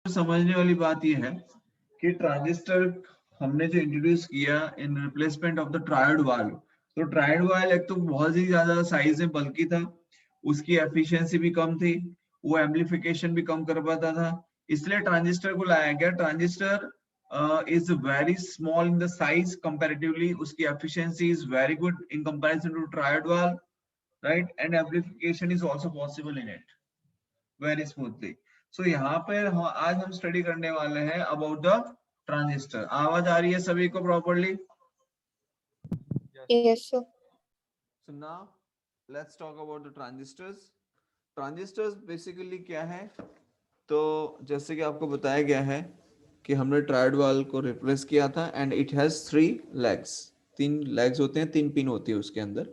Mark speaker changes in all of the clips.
Speaker 1: समझने वाली बात ये है कि ट्रांजिस्टर हमने जो इंट्रोड्यूस किया in replacement of the triad valve, तो ट्रायड वाल्व एक तो बहुत ही ज्यादा साइज में बल्कि था, उसकी एफिशिएंसी भी कम थी, वो एम्पलीफिकेशन भी कम कर पाता था, इसलिए ट्रांजिस्टर को लाया गया। Transistor is very small in the size comparatively, उसकी efficiency is very good in comparison to triode valve, right, and amplification is also possible in it very smoothly. So यहाँ पर आज हम स्टडी करने वाले हैं अबाउट द ट्रांजिस्टर। आवाज आ रही है सभी को properly?
Speaker 2: Yes, sir.
Speaker 3: So now let's talk about the transistors. Transistors basically क्या है? तो जैसे कि आपको बताया गया है कि हमने ट्रायड वाल्व को रिप्लेस किया था and it has 3 legs, 3 legs होते हैं, 3 पिन होती है उसके अंदर।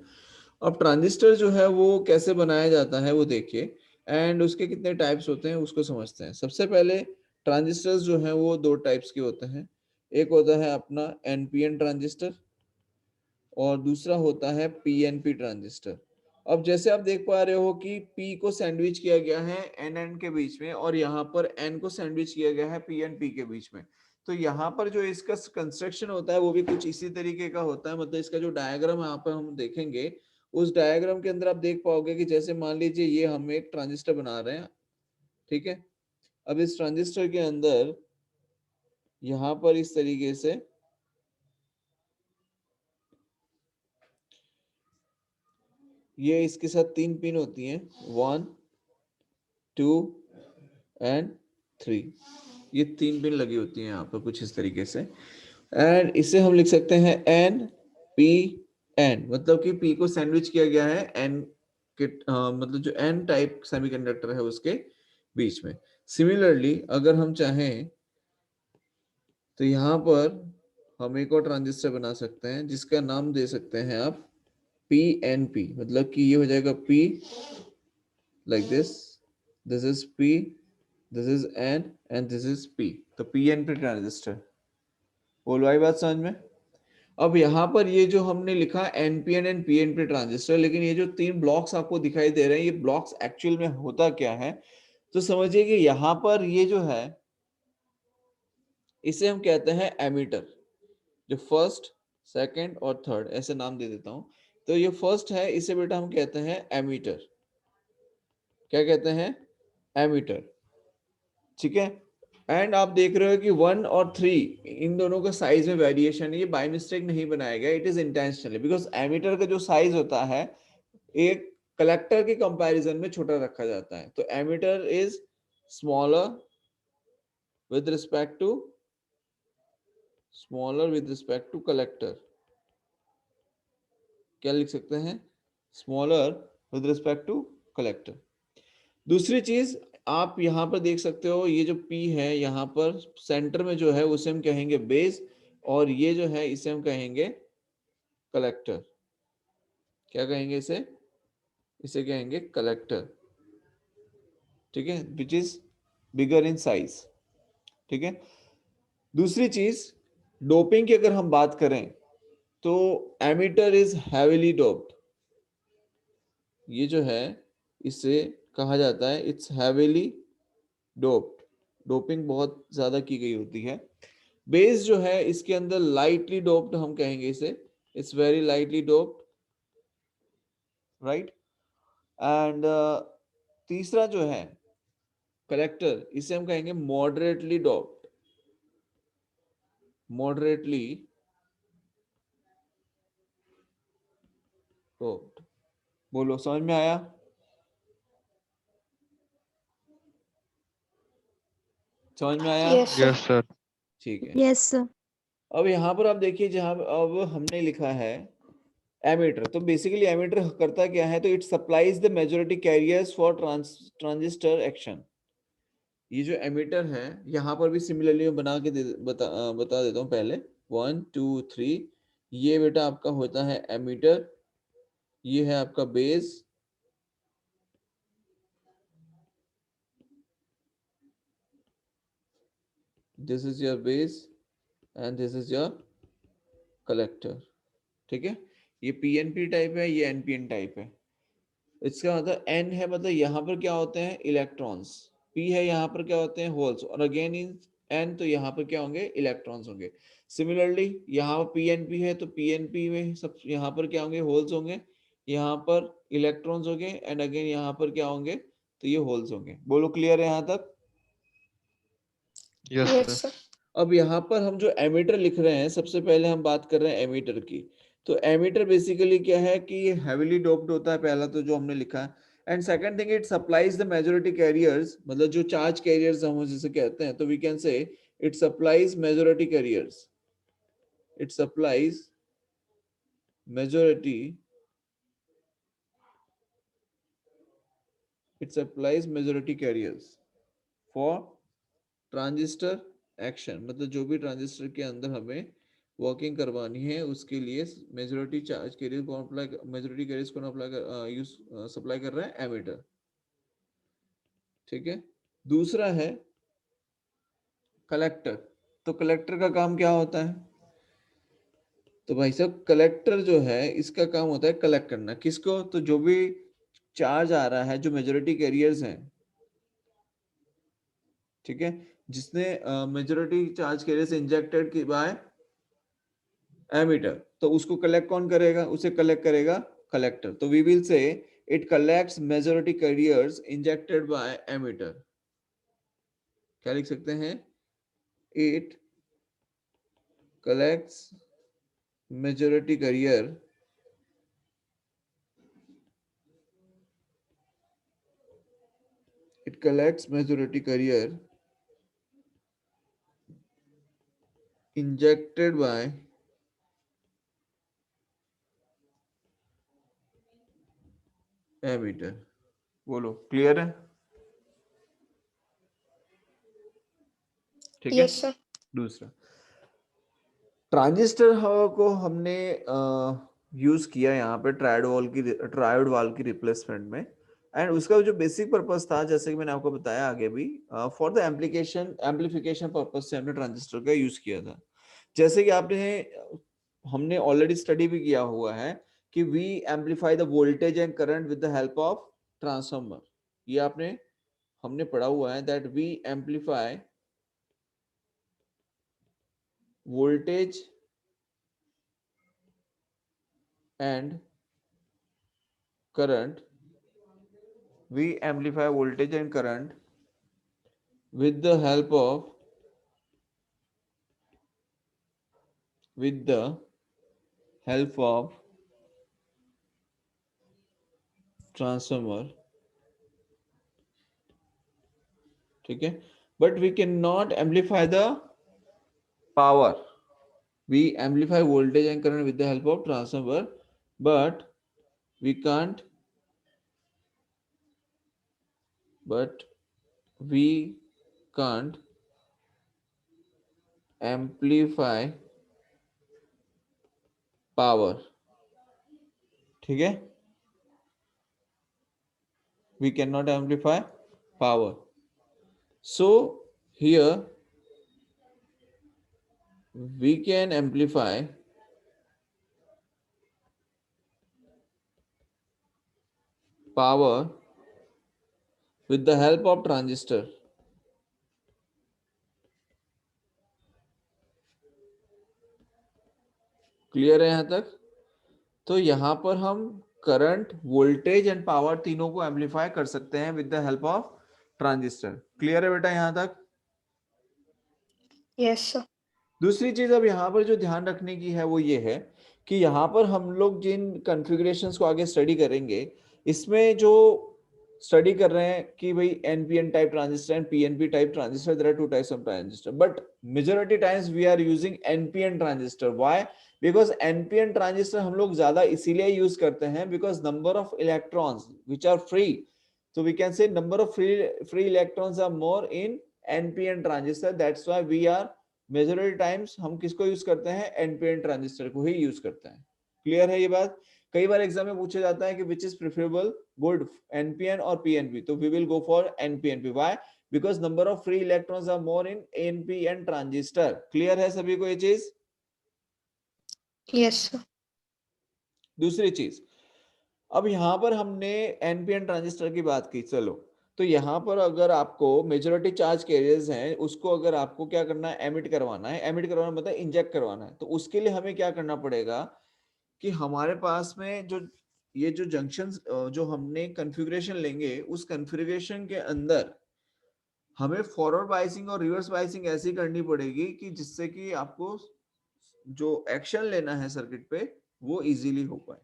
Speaker 3: अब ट्रांजिस्टर जो है वो कैसे बनाया जाता है वो देखिए, एंड उसके कितने टाइप्स होते हैं उसको समझते हैं। सबसे पहले ट्रांजिस्टर्स जो हैं वो 2 टाइप्स के होते हैं। एक होता है अपना एनपीएन ट्रांजिस्टर और दूसरा होता है पीएनपी ट्रांजिस्टर। अब जैसे आप देख पा रहे हो कि P को सैंडविच किया गया है NN के बीच में और यहाँ पर N को सैंडविच किया गया है PNP के बीच में। तो यहाँ पर जो इसका कंस्ट्रक्शन होता है वो भी कुछ इसी तरीके का होता है। मतलब इसका जो डायग्राम यहाँ पर हम देखेंगे, उस डायग्राम के अंदर आप देख पाओगे कि जैसे मान लीजिए ये हम एक ट्रांजिस्टर बना रहे हैं, ठीक है। अब इस ट्रांजिस्टर के अंदर यहाँ पर इस तरीके से ये इसके साथ 3 पिन होती हैं, 1 2 एंड 3। ये 3 पिन लगी होती हैं यहाँ पर कुछ इस तरीके से, एंड इसे हम लिख सकते हैं एन पी एन, मतलब कि P को सैंडविच किया गया है N के मतलब जो N टाइप सेमीकंडक्टर है उसके बीच में। सिमिलरली अगर हम चाहें तो यहाँ पर हम एक और ट्रांजिस्टर बना सकते हैं जिसका नाम दे सकते हैं आप PNP, मतलब कि ये हो जाएगा P like this is P, this is N and this is P, तो PNP ट्रांजिस्टर। बोलो आई बात समझ में? अब यहाँ पर ये जो हमने लिखा NPN एंड PNP ट्रांजिस्टर, लेकिन ये जो 3 ब्लॉक्स आपको दिखाई दे रहे हैं, ये ब्लॉक्स एक्चुअल में होता क्या है? तो समझिए कि यहाँ पर ये जो है इसे हम कहते हैं एमीटर। जो फर्स्ट, सेकंड और थर्ड ऐसे नाम दे देता हूं। तो ये फर्स्ट है, इसे बेटा हम कहते हैं एमीटर। क्या कहते हैं? एमीटर, ठीक है। एंड आप देख रहे हो कि 1 और 3 इन दोनों का साइज में वेरिएशन है। ये बाय मिस्टेक नहीं बनाया गया, it is intentionally, because emitter का जो साइज होता है एक कलेक्टर के कंपैरिजन में छोटा रखा जाता है। तो emitter is smaller with respect to collector. क्या लिख सकते हैं? Smaller with respect to collector. दूसरी चीज आप यहाँ पर देख सकते हो, ये जो P है यहाँ पर सेंटर में जो है उसे हम कहेंगे बेस, और ये जो है इसे हम कहेंगे कलेक्टर। क्या कहेंगे इसे? इसे कहेंगे कलेक्टर, ठीक है, which is bigger in size, ठीक है। दूसरी चीज डोपिंग की अगर हम बात करें तो एमीटर इज हैवीली डोप्ड। ये जो है इसे कहा जाता है इट्स हैवीली डोप्ड, डोपिंग बहुत ज्यादा की गई होती है। बेस जो है इसके अंदर लाइटली डोप्ड हम कहेंगे इसे, it's very lightly doped, right. And तीसरा जो है कलेक्टर, इसे हम कहेंगे मॉडरेटली डोप्ड, मॉडरेटली डोप्ड। बोलो समझ में आया? समझ में आया?
Speaker 2: Yes, sir.
Speaker 4: Yes sir.
Speaker 3: ठीक है।
Speaker 5: Yes sir.
Speaker 3: अब यहाँ पर आप देखिए, जहां अब हमने लिखा है एमीटर, तो बेसिकली एमीटर करता क्या है? तो it supplies the majority carriers for transistor action. ये जो एमीटर है यहाँ पर भी सिमिलरली मैं बना के बता देता हूँ पहले। 1 2 3, ये बेटा आपका होता है एमीटर, ये है आपका base, this is your base and this is your collector, ठीक है। ये पीएनपी टाइप है, ये एनपीएन टाइप है। इसका मतलब एन है, मतलब यहाँ पर क्या होते हैं? इलेक्ट्रॉन्स। P है, यहाँ पर क्या होते हैं होल्स, और अगेन इन N तो यहाँ पर क्या होंगे इलेक्ट्रॉन्स होंगे। सिमिलरली यहाँ पर PNP है तो PNP में सब यहाँ पर क्या होंगे होल्स होंगे, यहाँ पर इलेक्ट्रॉन्स होंगे, एंड अगेन यहाँ पर क्या होंगे तो ये होल्स होंगे। बोलो क्लियर है यहाँ तक?
Speaker 2: Yes sir.
Speaker 3: अब यहाँ पर हम जो एमीटर लिख रहे हैं, सबसे पहले हम बात कर रहे हैं एमीटर की। तो एमीटर बेसिकली क्या है कि ये हेवीली डोप्ड होता है, पहला तो जो हमने लिखा है, and second thing it supplies the majority carriers, मतलब जो चार्ज कैरियर्स हम जिसे कहते हैं, तो we can say it supplies majority carriers, it supplies majority, it supplies majority carriers for transistor action, मतलब जो भी ट्रांजिस्टर के अंदर हमें वर्किंग करवानी है उसके लिए मेजॉरिटी चार्ज कैरियर को अप्लाई, मेजॉरिटी कैरियर्स को अप्लाई यूज सप्लाई कर रहा है एमीटर। ठीक है, दूसरा है कलेक्टर। तो कलेक्टर का काम क्या होता है? तो भाई साहब कलेक्टर जो है इसका काम होता है कलेक्ट करना, किसको? तो जो भी चार्ज आ रहा है, जो मेजॉरिटी कैरियर्स हैं, ठीक है, जिसने मेजॉरिटी चार्ज कैरियर्स इंजेक्टेड की बाय एमीटर, तो उसको कलेक्ट कौन करेगा? उसे कलेक्ट करेगा कलेक्टर। तो we will say it collects majority carriers injected by emitter. क्या लिख सकते हैं? It collects majority carrier it collects majority carrier injected by emitter. बोलो क्लियर है? ठीक है।
Speaker 2: Yes sir.
Speaker 3: दूसरा ट्रांजिस्टर को हमने यूज किया यहाँ पे ट्रायोड वाल की रिप्लेसमेंट में, एंड उसका जो बेसिक पर्पस था, जैसे कि मैंने आपको बताया आगे भी, फॉर द एम्पलीफिकेशन पर्पस से हमने ट्रांजिस्टर का यूज किया था। जैसे कि हमने ऑलरेडी स्टडी भी किया हुआ है कि we amplify the voltage and current with the help of transformer. ये हमने पढ़ा हुआ है that we amplify voltage and current, we amplify voltage and current with the help of transformer। ठीक है, but we cannot amplify the power। we amplify voltage and current with the help of transformer, but we can't amplify power। ठीक है, we cannot amplify power, so here we can amplify power with the help of transistor। Clear है यहां तक? तो यहां पर हम current, voltage and power तीनों को एम्पलीफाई कर सकते हैं with the help of transistor. Clear है बेटा यहां तक?
Speaker 2: Yes sir.
Speaker 3: दूसरी चीज अब यहाँ पर जो ध्यान रखने की है वो ये है कि यहाँ पर हम लोग जिन कॉन्फ़िगरेशंस को आगे स्टडी करेंगे, इसमें जो स्टडी कर रहे हैं कि भाई NPN type transistor and PNP type transistor, there are two types of transistor, but majority times we are using NPN transistor. Why? Because NPN transistor हम लोग ज्यादा इसीलिए यूज करते हैं because number of electrons which are free, so we can say number of free electrons are more in npn transistor, that's why we are majority times हम किसको use करते हैं? एनपीएन ट्रांजिस्टर को ही यूज करते हैं। Clear है ये बात? कई बार एग्जाम में पूछा जाता है कि which is preferable good, NPN और पीएनपी, तो we will go for NPNP. Why? Because number of free electrons are more in NPN transistor. Clear है सभी को ये चीज?
Speaker 2: Yes sir.
Speaker 3: दूसरी चीज, अब यहां पर हमने एनपीएन ट्रांजिस्टर की बात की, चलो तो यहाँ पर अगर आपको मेजॉरिटी चार्ज कैरियर्स हैं, उसको अगर आपको क्या करना है, एमिट करवाना है। एमिट करवाना मतलब इंजेक्ट करवाना है। तो उसके लिए हमें क्या करना पड़ेगा कि हमारे पास में जो ये जो जंक्शंस जो हमने कॉन्फ़िगरेशन लेंगे, उस कॉन्फ़िगरेशन के अंदर हमें फॉरवर्ड बायसिंग और रिवर्स बायसिंग ऐसी करनी पड़ेगी कि जिससे कि आपको जो एक्शन लेना है सर्किट पे वो इजीली हो पाए।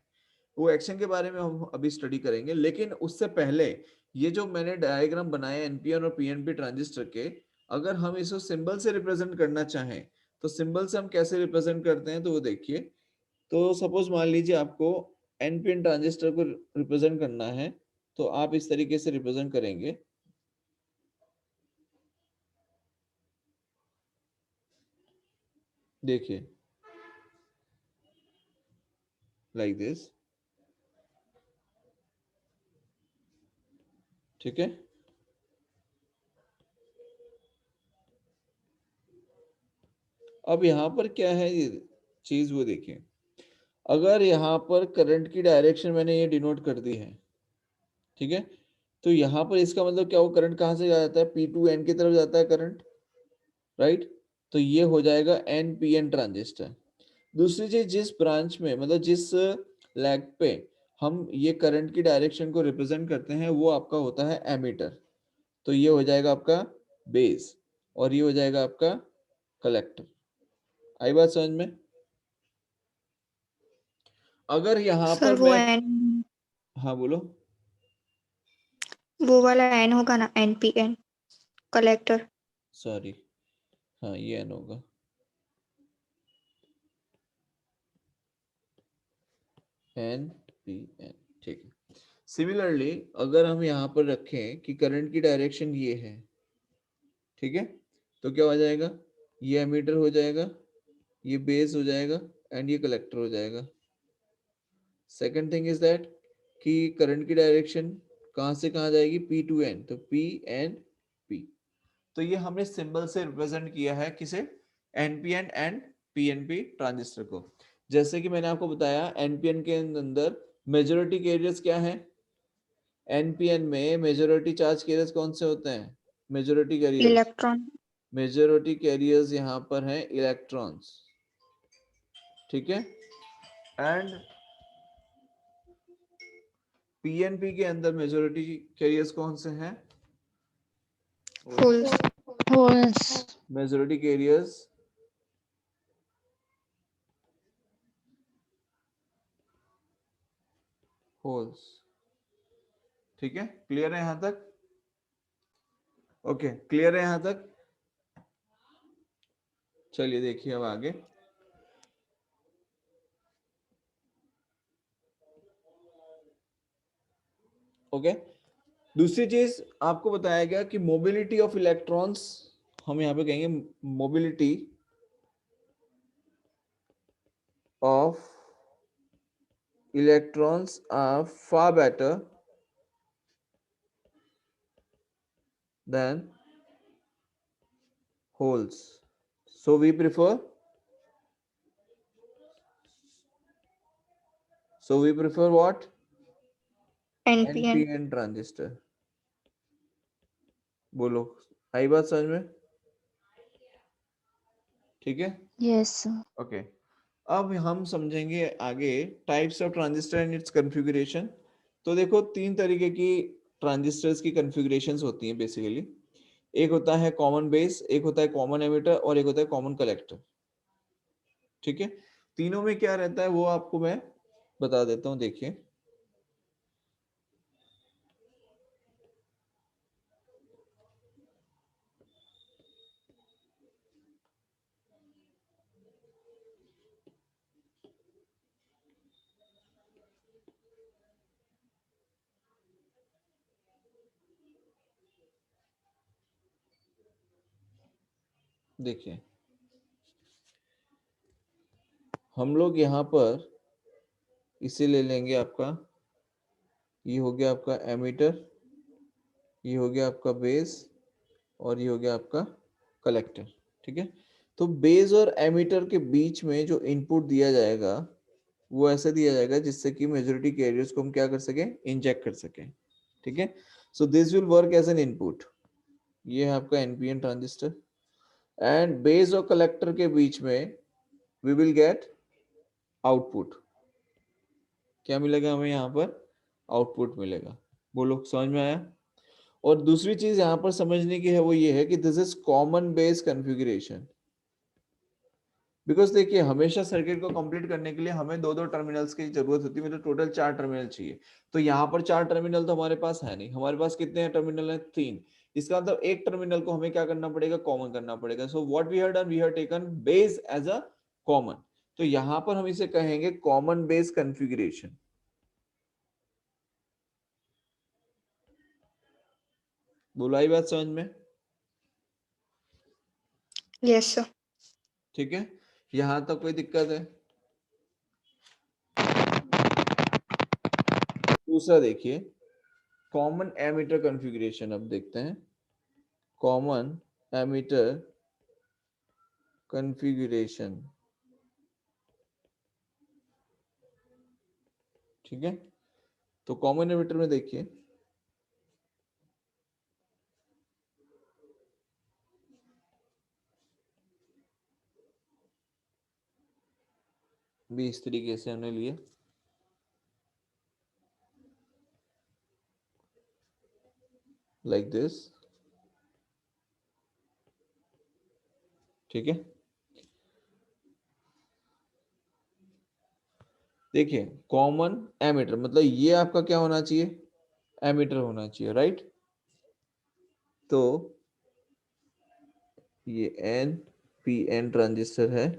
Speaker 3: वो एक्शन के बारे में हम अभी स्टडी करेंगे, लेकिन उससे पहले ये जो मैंने डायग्राम बनाया एनपीएन और पीएनपी ट्रांजिस्टर के, अगर हम इसको सिंबल से रिप्रेजेंट करना चाहें तो सिंबल से हम कैसे रिप्रेजेंट करते हैं, तो वो देखिए। तो सपोज मान लीजिए आपको एनपीएन ट्रांजिस्टर को रिप्रेजेंट करना है, तो आप इस तरीके से रिप्रेजेंट करेंगे। देखिए लाइक दिस, ठीक है। अब यहाँ पर क्या है ये चीज, वो देखिए। अगर यहाँ पर करंट की डायरेक्शन मैंने ये डिनोट कर दी है, ठीक है, तो यहाँ पर इसका मतलब क्या, वो करंट कहाँ से जाता है, पी टू एन की तरफ जाता है करंट, राइट। तो ये हो जाएगा एन पी एन ट्रांजिस्टर। दूसरी चीज, जिस ब्रांच में मतलब जिस लैग पे हम ये करंट की डायरेक्शन को रिप्रेजेंट करते हैं, वो आपका होता है एमीटर। तो ये हो जाएगा आपका बेस और ये हो जाएगा आपका कलेक्टर। आई बात समझ में? अगर यहाँ
Speaker 2: सर
Speaker 3: पर
Speaker 2: वो
Speaker 3: मैं,
Speaker 2: एन,
Speaker 3: हाँ बोलो।
Speaker 2: वो वाला एन होगा ना, एनपीएन कलेक्टर।
Speaker 3: सॉरी, हाँ ये एन होगा। एन पी एन, ठीक है। सिमिलरली अगर हम यहाँ पर रखें कि करंट की डायरेक्शन ये है, ठीक है, तो क्या हो जाएगा, ये एमीटर हो जाएगा, ये बेस हो जाएगा एंड ये कलेक्टर हो जाएगा। सेकंड थिंग इज दैट कि करंट की डायरेक्शन कहाँ से कहाँ जाएगी, पी टू एन, तो पी एन पी। तो ये हमने सिंबल से रिप्रेजेंट किया है किसे, एनपीएन एंड पीएनपी ट्रांजिस्टर को। जैसे कि मैंने आपको बताया एनपीएन के अंदर मेजॉरिटी कैरियर्स क्या है, एनपीएन में मेजॉरिटी चार्ज कैरियर्स कौन से होते हैं, majority carriers,
Speaker 2: electron.
Speaker 3: Majority carriers यहाँ पर हैं इलेक्ट्रॉन्स, ठीक है। एंड पीएनपी के अंदर मेजॉरिटी कैरियर्स कौन से हैं,
Speaker 2: holes.
Speaker 4: Holes.
Speaker 3: Majority carriers holes, ठीक है। क्लियर है यहां तक? ओके, क्लियर है यहां तक? चलिए देखिए अब आगे। ओके, दूसरी चीज आपको बताया गया कि मोबिलिटी ऑफ इलेक्ट्रॉन्स, हम यहाँ पे कहेंगे mobility of electrons are far better than holes, so we prefer what,
Speaker 2: NPN.
Speaker 3: NPN transistor. बोलो, आई बात समझ में? ठीक है,
Speaker 4: यस।
Speaker 3: ओके। अब हम समझेंगे आगे types of transistor and it's configuration. तो देखो तीन तरीके की ट्रांजिस्टर्स की कॉन्फ़िगरेशंस होती हैं बेसिकली। एक होता है कॉमन बेस, एक होता है कॉमन एमिटर और एक होता है कॉमन कलेक्टर, ठीक है। तीनों में क्या रहता है वो आपको मैं बता देता हूं, देखिए। देखिए हम लोग यहाँ पर इसे ले लेंगे, आपका ये हो गया आपका एमीटर, ये हो गया आपका बेस और ये हो गया आपका कलेक्टर, ठीक है। तो बेस और एमीटर के बीच में जो इनपुट दिया जाएगा वो ऐसे दिया जाएगा जिससे कि मेजॉरिटी कैरियर्स को हम क्या कर सकें, इंजेक्ट कर सकें, ठीक है। So this will work as an input. ये है आपका NPN ट्रांजिस्टर एंड बेस और कलेक्टर के बीच में we will get आउटपुट. क्या मिलेगा हमें यहाँ पर? आउटपुट मिलेगा. बोलो समझ में आया? और दूसरी चीज यहाँ पर समझने की है वो ये है कि this is common base configuration. Because देखिए हमेशा सर्किट को कंप्लीट करने के लिए हमें दो दो टर्मिनल्स की जरूरत होती है, मतलब टोटल 4 टर्मिनल चाहिए. तो यहाँ पर 4 टर्मिनल तो हमारे पास है नहीं. हमारे पास कितने हैं टर्मिनल है? 3. इसका मतलब एक टर्मिनल को हमें क्या करना पड़ेगा? कॉमन करना पड़ेगा. So what we have done, we have taken base as a common. तो यहाँ पर हम इसे कहेंगे कॉमन बेस कॉन्फ़िगरेशन. बोला ही बात समझ में?
Speaker 2: Yes sir.
Speaker 3: ठीक है, यहां तक कोई दिक्कत है? दूसरा देखिए कॉमन एमीटर कॉन्फ़िगरेशन. अब देखते हैं कॉमन एमीटर कॉन्फ़िगरेशन. ठीक है, तो कॉमन एमीटर में देखिए भी इस तरीके से हमने लिए. Like this. ठीक है, देखिए कॉमन एमीटर मतलब ये आपका क्या होना चाहिए? एमीटर होना चाहिए, राइट? तो ये NPN ट्रांजिस्टर है,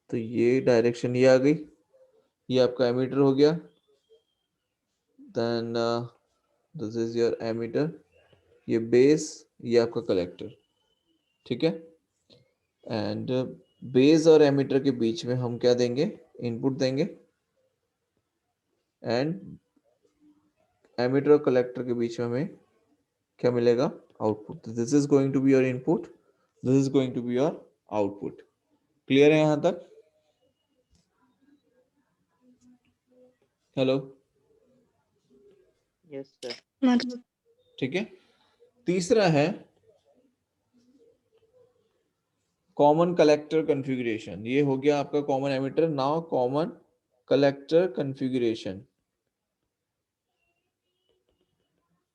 Speaker 3: तो ये डायरेक्शन ये आ गई, ये आपका एमीटर हो गया. Then this is your emitter. ये बेस, ये आपका कलेक्टर. ठीक है, एंड बेस और एमीटर के बीच में हम क्या देंगे? इनपुट देंगे. एंड एमीटर और कलेक्टर के बीच में हमें क्या मिलेगा? Output. This is going to be your input, this is going to be your output. Clear है यहां तक? हेलो?
Speaker 4: Yes sir.
Speaker 2: मतलब
Speaker 3: ठीक है, तीसरा है कॉमन कलेक्टर कॉन्फ़िगरेशन. ये हो गया आपका common emitter. Now common collector configuration,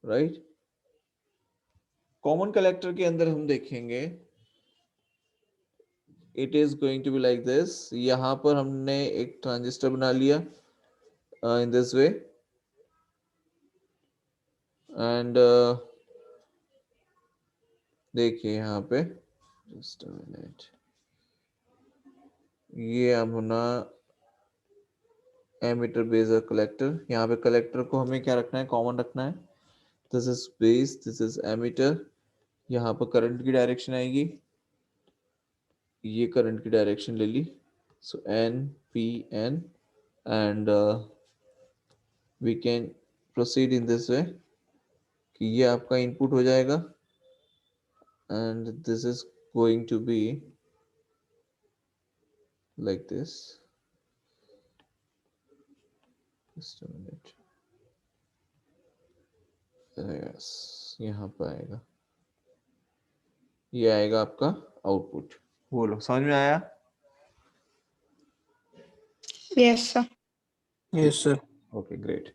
Speaker 3: right? Common collector के अंदर हम देखेंगे it is going to be like this. यहां पर हमने एक ट्रांजिस्टर बना लिया इन दिस वे एंड देखिए यहाँ पे जस्ट अ मिनट, ये अपना एमीटर बेस और कलेक्टर. यहाँ पे कलेक्टर को हमें क्या रखना है? कॉमन रखना है. This is base, this is emitter. यहाँ पर करंट की डायरेक्शन आएगी, ये करंट की डायरेक्शन ले ली. So NPN and we can proceed in this way कि ये आपका इनपुट हो जाएगा and this is going to be like this. Just a minute. Yes, यहाँ पर आएगा, ये आएगा आपका आउटपुट. बोलो समझ में आया?
Speaker 2: Yes sir.
Speaker 4: Yes sir.
Speaker 3: Okay great.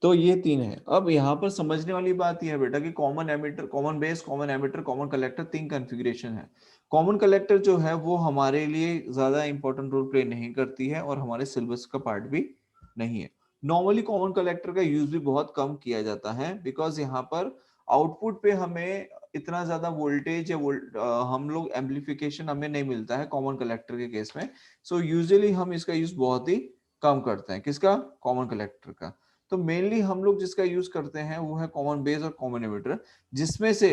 Speaker 3: तो ये 3 है. अब यहाँ पर समझने वाली बात यह है बेटा कि common ammeter, common base, common ammeter, common collector 3 configuration है. कॉमन कलेक्टर जो है वो हमारे लिए ज्यादा इंपॉर्टेंट रोल प्ले नहीं करती है और हमारे सिलेबस का पार्ट भी नहीं है. नॉर्मली कॉमन कलेक्टर का यूज भी बहुत कम किया जाता है बिकॉज यहाँ पर आउटपुट पे हमें इतना ज्यादा वोल्टेज या हम लोग एम्पलीफिकेशन हमें नहीं मिलता है कॉमन कलेक्टर के केस में. सो यूजुअली हम इसका यूज बहुत ही कम करते हैं. किसका? कॉमन कलेक्टर का. तो मेनली हम लोग जिसका यूज करते हैं वो है कॉमन बेस और कॉमन एमिटर, जिसमें से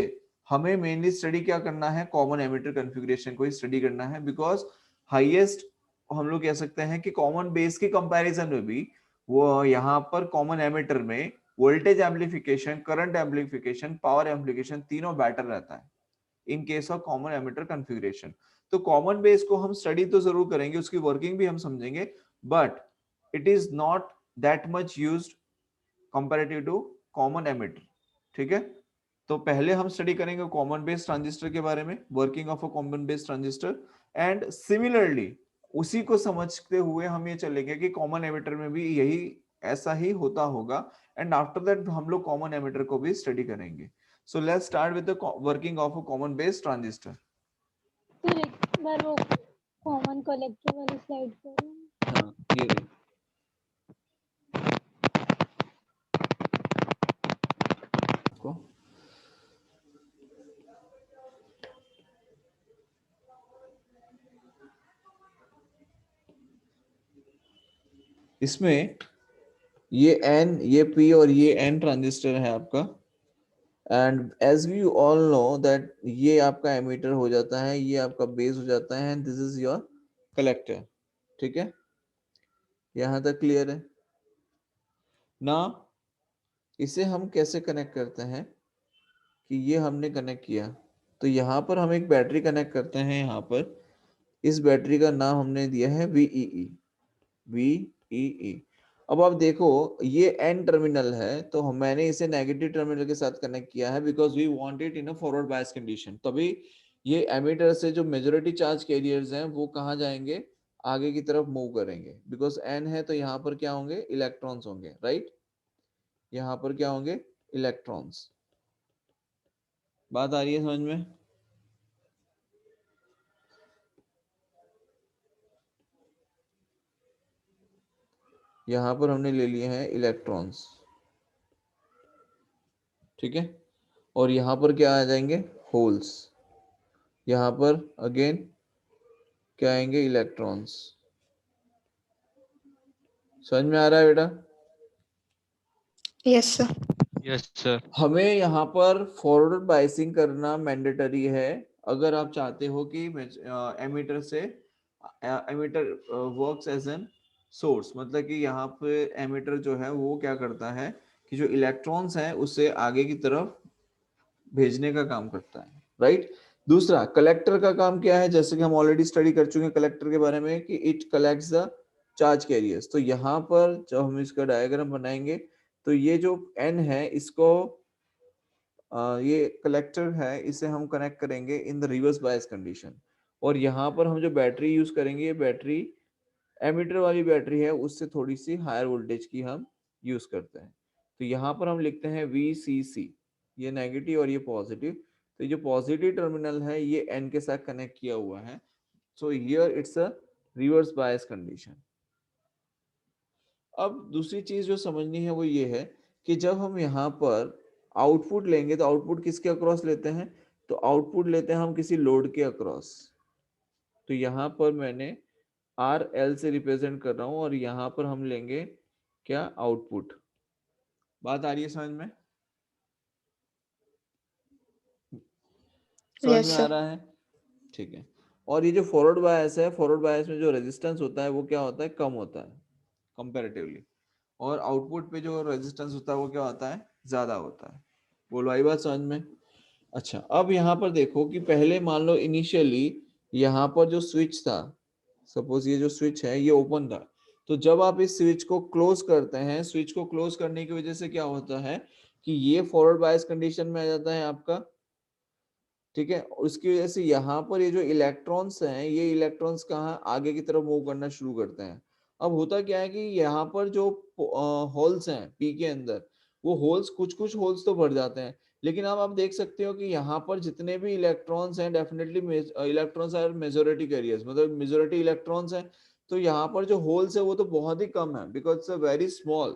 Speaker 3: हमें मेनली स्टडी क्या करना है? कॉमन एमिटर कॉन्फ़िगरेशन को ही स्टडी करना है. बिकॉज हाईएस्ट हम लोग कह सकते हैं कि कॉमन बेस के कंपैरिजन में भी वो यहाँ पर कॉमन एमिटर में voltage amplification, current amplification, power amplification तीनों बेटर रहता है in case of common emitter configuration. तो कॉमन बेस को हम स्टडी तो जरूर करेंगे, उसकी वर्किंग भी हम समझेंगे, but it is not that much used comparative to common emitter. ठीक है, तो पहले हम स्टडी करेंगे कॉमन बेस ट्रांजिस्टर के बारे में, working of a common base transistor, and similarly उसी को समझते हुए हम ये चलेंगे कि कॉमन एमिटर में भी यही ऐसा ही होता होगा, एंड आफ्टर दैट हम लोग कॉमन एमिटर को भी स्टडी करेंगे. So let's start with the working of a common base transistor.
Speaker 4: फिर एक बार वो कॉमन कलेक्टर वाली स्लाइड करो.
Speaker 3: हाँ, ये रही. को इसमें ये N, ये P और ये N ट्रांजिस्टर है आपका, and as we all know that ये आपका एमीटर हो जाता है, ये आपका बेस हो जाता है, and this is your collector. ठीक है, यहां तक क्लियर है ना? इसे हम कैसे कनेक्ट करते हैं कि ये हमने कनेक्ट किया, तो यहाँ पर हम एक बैटरी कनेक्ट करते हैं. यहाँ पर इस बैटरी का नाम हमने दिया है VEE. VEE. अब आप देखो ये N टर्मिनल है, तो मैंने इसे नेगेटिव टर्मिनल के साथ कनेक्ट किया है because we want it in a forward bias condition. तभी ये एमीटर से जो मेजॉरिटी चार्ज कैरियर्स हैं वो कहाँ जाएंगे, आगे की तरफ मूव करेंगे. बिकॉज N है तो यहाँ पर क्या होंगे, इलेक्ट्रॉन्स होंगे, राइट? यहाँ पर क्या होंगे, इलेक्ट्रॉन्स. बात आ रही है समझ में? यहाँ पर हमने ले लिए हैं इलेक्ट्रॉन्स, ठीक है, और यहाँ पर क्या आ जाएंगे, होल्स. यहाँ पर अगेन क्या आएंगे, इलेक्ट्रॉन्स. समझ में आ रहा है बेटा?
Speaker 2: Yes sir.
Speaker 5: Yes sir.
Speaker 3: हमें यहाँ पर फॉरवर्ड बायसिंग करना मैंडेटरी है अगर आप चाहते हो कि एमीटर से emitter works as an source. मतलब कि यहाँ पे एमीटर जो है वो क्या करता है कि जो इलेक्ट्रॉन्स हैं उससे आगे की तरफ भेजने का काम करता है, राइट? दूसरा कलेक्टर का काम क्या है, जैसे कि हम ऑलरेडी स्टडी कर चुके हैं कलेक्टर के बारे में कि it collects the charge carriers. तो यहाँ पर जब हम इसका डायग्राम बनाएंगे तो ये जो N है इसको ये कलेक्टर है, इसे हम कनेक्ट करेंगे in the reverse bias condition. और यहाँ पर हम जो बैटरी यूज करेंगे, ये बैटरी एमीटर वाली बैटरी है, उससे थोड़ी सी हायर वोल्टेज की हम यूज करते हैं. तो यहाँ पर हम लिखते हैं VCC, ये नेगेटिव और ये पॉजिटिव. तो जो पॉजिटिव टर्मिनल है ये N के साथ कनेक्ट किया हुआ है. So here it's a reverse bias condition. अब दूसरी चीज जो समझनी है वो ये है कि जब हम यहाँ पर आउटपुट लेंगे तो आउटपुट किसके अक्रॉस लेते हैं, तो आउटपुट लेते हैं हम किसी लोड के अक्रॉस. तो यहाँ पर मैंने RL से रिप्रेजेंट कर रहा हूं और यहाँ पर हम लेंगे क्या, आउटपुट. बात आ रही है समझ में? समझ
Speaker 2: यस
Speaker 3: में आ
Speaker 2: सर.
Speaker 3: रहा है? ठीक है. और ये जो फॉरवर्ड बायस है, फॉरवर्ड बायस में जो रेजिस्टेंस होता है वो क्या होता है, कम होता है कंपैरेटिवली, और आउटपुट पे जो रेजिस्टेंस होता है वो क्या होता है, ज्यादा होता है. बोलो आई बात समझ में? अच्छा, अब यहाँ पर देखो कि पहले मान लो इनिशियली यहाँ पर जो स्विच था, सपोज ये जो स्विच है ये ओपन था, तो जब आप इस स्विच को क्लोज करते हैं, स्विच को क्लोज करने की वजह से क्या होता है कि ये फॉरवर्ड बायस कंडीशन में आ जाता है आपका, ठीक है. उसकी वजह से यहाँ पर ये जो इलेक्ट्रॉन्स हैं, ये इलेक्ट्रॉन्स कहाँ आगे की तरफ मूव करना शुरू करते हैं. अब होता क्या है कि यहाँ पर जो होल्स हैं पी के अंदर, वो होल्स कुछ होल्स तो भर जाते हैं, लेकिन अब आप देख सकते हो कि यहाँ पर जितने भी इलेक्ट्रॉन्स हैं, definitely electrons are majority carriers, मतलब मेजॉरिटी इलेक्ट्रॉन्स हैं. तो यहाँ पर जो होल्स है वो तो बहुत ही कम है बिकॉज इट्स वेरी स्मॉल,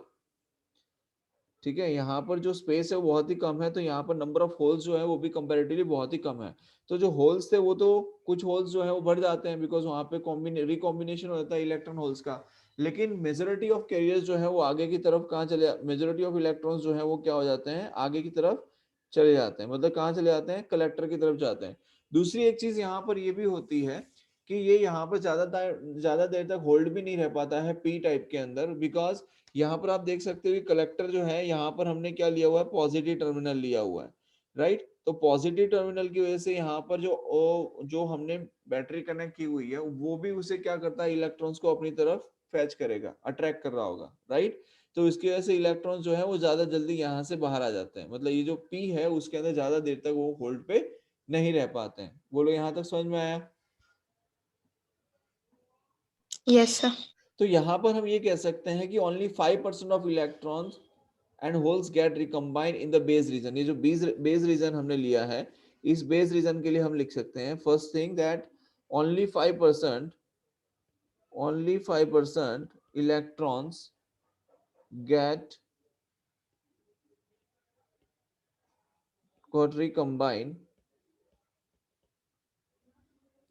Speaker 3: ठीक है. यहाँ पर जो स्पेस है वो बहुत ही कम है, तो यहाँ पर नंबर ऑफ होल्स जो है वो भी कंपैरेटिवली बहुत ही कम है. तो जो होल्स थे वो तो कुछ होल्स जो है वो भर जाते हैं बिकॉज वहाँ पे रिकॉम्बिनेशन हो जाता है इलेक्ट्रॉन होल्स का. लेकिन मेजोरिटी ऑफ कैरियर्स जो है वो आगे की तरफ कहाँ चले, मेजोरिटी ऑफ इलेक्ट्रॉन्स जो है वो क्या हो जाते हैं, आगे की तरफ चले जाते हैं. मतलब कहाँ चले जाते हैं, कलेक्टर की तरफ जाते हैं. दूसरी एक चीज यहाँ पर ये भी होती है कि ये यहाँ पर ज्यादा देर तक होल्ड भी नहीं रह पाता है पी टाइप के अंदर, बिकॉज यहाँ पर आप देख सकते हो कि कलेक्टर जो है यहाँ पर हमने क्या लिया हुआ है, पॉजिटिव टर्मिनल लिया हुआ है, राइट? तो पॉजिटिव टर्मिनल की वजह से यहाँ पर जो हमने बैटरी कनेक्ट की हुई है वो भी उसे क्या करता है, इलेक्ट्रॉन्स को अपनी तरफ फैच करेगा, अट्रैक्ट कर रहा होगा, राइट? तो इसकी वजह से इलेक्ट्रॉन जो है वो ज्यादा जल्दी यहाँ से बाहर आ जाते हैं, मतलब ये जो P है उसके अंदर ज्यादा देर तक वो होल्ड पे नहीं रह पाते हैं। बोलो यहाँ तक समझ में आया?
Speaker 2: Yes sir.
Speaker 3: तो यहाँ पर हम ये कह सकते हैं कि only 5% of electrons and holes get recombined in the base region. ये जो बेस रीजन हमने लिया है, इस बेस रीजन के लिए हम लिख सकते हैं first thing that only 5% electrons got recombined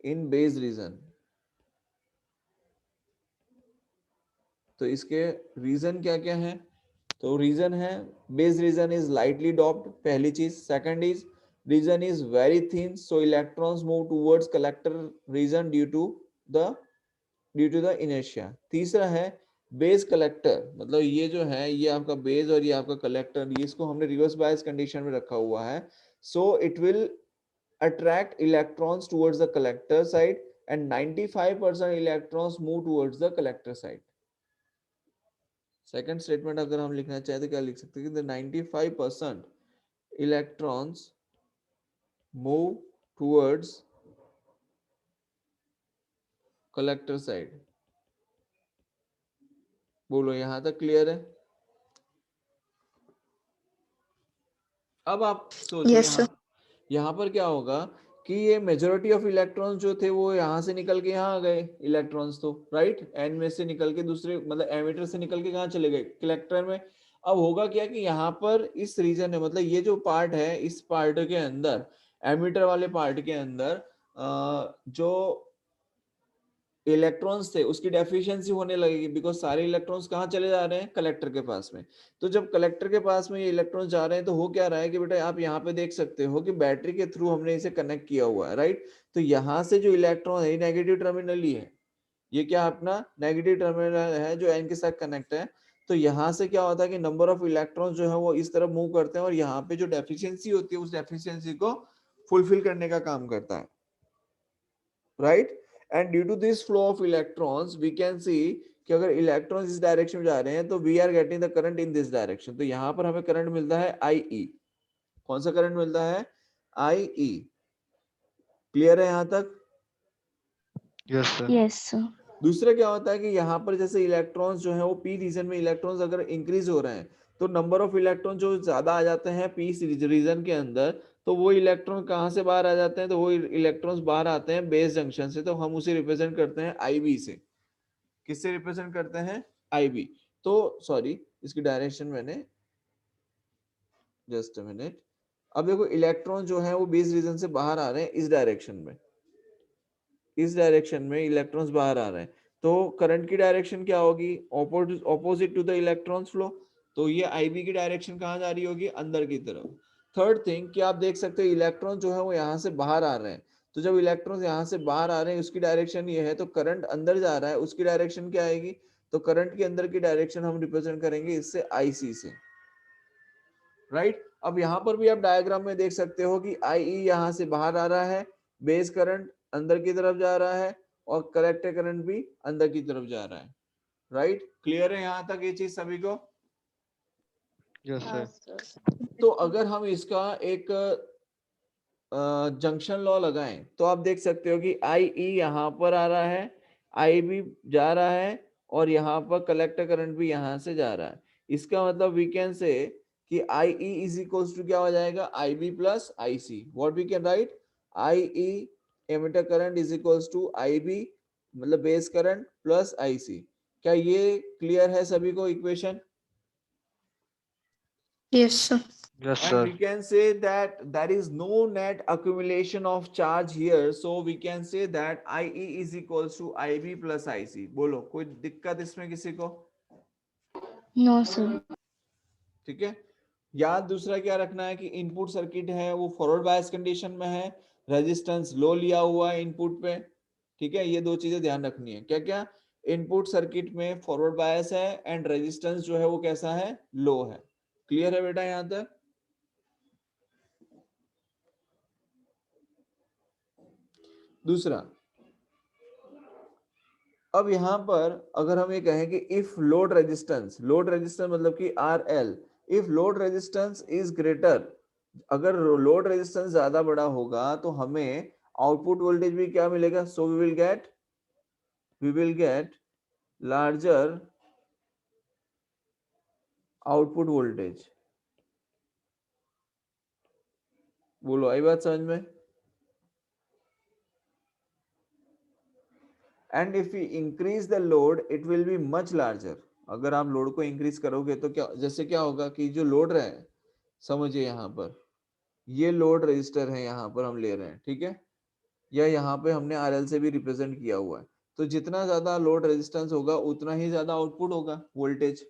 Speaker 3: in base region। तो इसके रीजन क्या क्या है? तो रीजन है base region is lightly doped, पहली चीज। Second is region is very thin, so electrons move towards collector region due to the inertia. तीसरा है बेस कलेक्टर, मतलब ये जो है ये आपका बेस और ये आपका कलेक्टर, ये इसको हमने रिवर्स बायस कंडीशन में रखा हुआ है। So it will attract electrons towards the collector side and 95% electrons move towards the collector side। Second statement अगर हम लिखना चाहें तो क्या लिख सकते हैं कि the 95% electrons move towards collector side। बोलो यहां तक क्लियर है? अब आप सोचो
Speaker 2: यस सर।
Speaker 3: यहाँ पर क्या होगा कि ये मेजोरिटी ऑफ इलेक्ट्रॉन्स जो थे वो यहाँ से निकल के यहाँ आ गए इलेक्ट्रॉन्स, तो राइट एन में से निकल के दूसरे मतलब एमिटर से निकल के कहाँ चले गए? कलेक्टर में। अब होगा क्या कि यहाँ पर इस रीजन में, मतलब ये जो पार्ट है इस पार्ट के अंदर, एमिटर वाले पार्ट के अंदर जो इलेक्ट्रॉन्स थे उसकी डेफिशिएंसी होने लगेगी, बिकॉज सारे इलेक्ट्रॉन्स कहाँ चले जा रहे हैं? कलेक्टर के पास में। तो जब कलेक्टर के पास में ये इलेक्ट्रॉन्स जा रहे हैं तो हो क्या रहा है कि बेटा आप यहाँ पे देख सकते हो कि बैटरी के थ्रू हमने इसे कनेक्ट किया हुआ है, राइट। तो यहाँ से जो इलेक्ट्रॉन है नेगेटिव टर्मिनल ही है, ये क्या अपना नेगेटिव टर्मिनल है जो एन के साथ कनेक्ट है। तो यहाँ से क्या होता है कि नंबर ऑफ इलेक्ट्रॉन जो है वो इस तरफ मूव करते हैं और यहाँ पे जो डेफिशिएंसी होती है उस डेफिशिएंसी को फुलफिल करने का काम करता है, right. And due to this flow of electrons we can see कि अगर इलेक्ट्रॉन्स इस डायरेक्शन में जा रहे हैं तो we are getting the current in this direction. तो यहाँ पर हमें करंट मिलता है IE। कौन सा करंट मिलता है? IE। क्लियर है यहाँ तक?
Speaker 5: Yes sir.
Speaker 4: Yes sir.
Speaker 3: दूसरा क्या होता है कि यहाँ पर जैसे इलेक्ट्रॉन्स जो है वो पी रीजन में इलेक्ट्रॉन्स अगर इंक्रीज हो रहे हैं तो नंबर ऑफ इलेक्ट्रॉन जो ज्यादा आ जाते हैं पी रीजन के अंदर, तो वो इलेक्ट्रॉन कहाँ से बाहर आ जाते हैं? तो वो इलेक्ट्रॉन्स बाहर आते हैं बेस जंक्शन से, तो हम उसे रिप्रेजेंट करते हैं IB से। किससे रिप्रेजेंट करते हैं? IB। तो सॉरी इसकी डायरेक्शन मैंने जस्ट अ मिनट। अब देखो इलेक्ट्रॉन जो है वो बेस रीजन से बाहर आ रहे हैं इस डायरेक्शन में, इस डायरेक्शन में इलेक्ट्रॉन्स बाहर आ रहे हैं, तो करंट की डायरेक्शन क्या होगी? Opposite to the electrons flow. तो ये IB की डायरेक्शन कहाँ जा रही होगी? अंदर की तरफ। थर्ड थिंग कि आप देख सकते हो इलेक्ट्रॉन जो है वो यहाँ से बाहर आ रहे हैं, तो जब इलेक्ट्रॉन्स यहाँ से बाहर आ रहे हैं उसकी डायरेक्शन ये है, तो करंट अंदर जा रहा है उसकी डायरेक्शन क्या आएगी? तो करंट के अंदर की डायरेक्शन हम रिप्रेजेंट करेंगे इससे IC से, राइट। अब यहाँ पर भी आप डायग्राम में देख सकते हो कि IE यहाँ से बाहर आ रहा है, बेस करंट अंदर की तरफ जा रहा है और कलेक्टर करंट भी अंदर की तरफ जा रहा है, राइट। क्लियर है यहाँ तक ये चीज सभी को?
Speaker 5: यस
Speaker 4: हाँ
Speaker 5: सर।
Speaker 4: सर।
Speaker 3: तो अगर हम इसका एक जंक्शन लॉ लगाएं तो आप देख सकते हो कि IE यहाँ पर आ रहा है, IB जा रहा है और यहाँ पर कलेक्टर करंट भी यहाँ से जा रहा है। इसका मतलब वी कैन से कि IE इज इक्वल्स टू क्या हो जाएगा? IB plus IC। What we can write? IE emitter current is equals to IB मतलब बेस करंट प्लस IC। क्या ये क्लियर है सभी को equation?
Speaker 2: Yes sir.
Speaker 5: Yes
Speaker 3: And we
Speaker 5: sir.
Speaker 3: can say that there is no net accumulation of charge here, so we can say that IE is equals to IB plus IC। बोलो कोई दिक्कत इसमें किसी को?
Speaker 4: No sir.
Speaker 3: ठीक है। याद दूसरा क्या रखना है कि इनपुट सर्किट है वो फॉरवर्ड बायस कंडीशन में है, रेजिस्टेंस लो लिया हुआ है इनपुट पे, ठीक है। ये दो चीजें ध्यान रखनी है। क्या क्या? इनपुट सर्किट में फॉरवर्ड बायस है एंड रेजिस्टेंस जो है वो कैसा है? लो है। क्लियर है बेटा यहाँ तक? दूसरा, अब यहाँ पर अगर हम ये कहें कि इफ लोड रेजिस्टेंस मतलब कि RL, if load resistance is greater, अगर लोड रेजिस्टेंस ज्यादा बड़ा होगा तो हमें आउटपुट वोल्टेज भी क्या मिलेगा? So we will get larger output voltage. बोलो, आई बात समझ में? And if you increase the load it will be much larger. अगर आप लोड को इंक्रीज करोगे तो क्या, जैसे क्या होगा कि जो लोड रहे, समझिए यहाँ पर ये लोड रजिस्टर है, यहाँ पर हम ले रहे हैं, ठीक है, या यहाँ पे हमने RL से भी रिप्रेजेंट किया हुआ है। तो जितना ज्यादा लोड रेजिस्टेंस होगा उतना ही ज्यादा आउटपुट होगा वोल्टेज।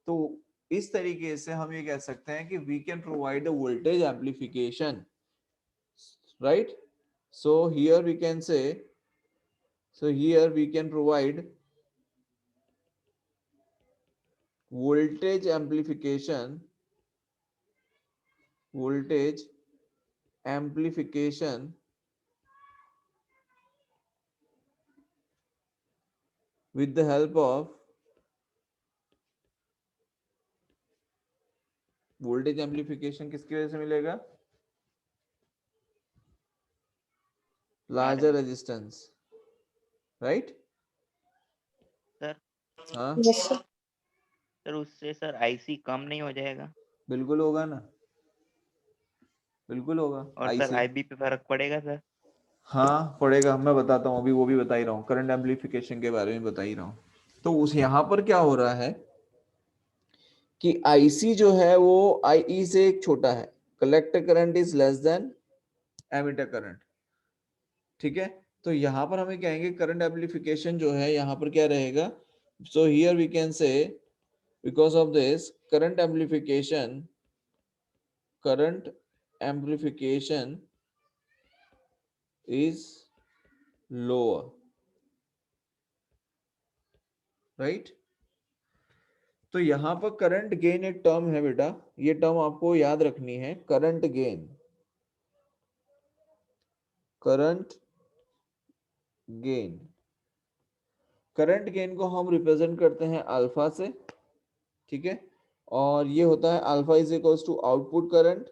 Speaker 3: तो इस तरीके से हम ये कह सकते हैं कि we can provide a voltage amplification, right? So here we can say, so here we can provide voltage amplification with the help of voltage amplification किसकी वजह से मिलेगा? Larger resistance, right?
Speaker 6: सर
Speaker 3: हाँ
Speaker 2: यस सर।
Speaker 6: सर उससे sir IC कम नहीं हो जाएगा?
Speaker 3: बिल्कुल होगा ना, बिल्कुल होगा।
Speaker 6: और सर
Speaker 3: आईसी,
Speaker 6: आईबी पे फर्क पड़ेगा सर?
Speaker 3: हाँ पड़ेगा, मैं बताता हूँ, अभी वो भी बता ही रहा हूँ, करंट एम्पलीफिकेशन के बारे में बता ही रहा हूँ। तो उस यहाँ पर क्या हो रहा है कि आईसी जो है वो आईई से एक छोटा है, collector current is less then emitter current, ठीक है। तो यहाँ पर हमें कहेंगे करंट एम्पलीफिकेशन जो है यहाँ पर क्या रहेगा? So here we can say because of this current amplification is lower, right? तो यहाँ पर करंट गेन एक टर्म है बेटा, ये टर्म आपको याद रखनी है, करंट गेन करंट गेन को हम रिप्रेजेंट करते हैं अल्फा से, ठीक है, और ये होता है alpha is equals to output current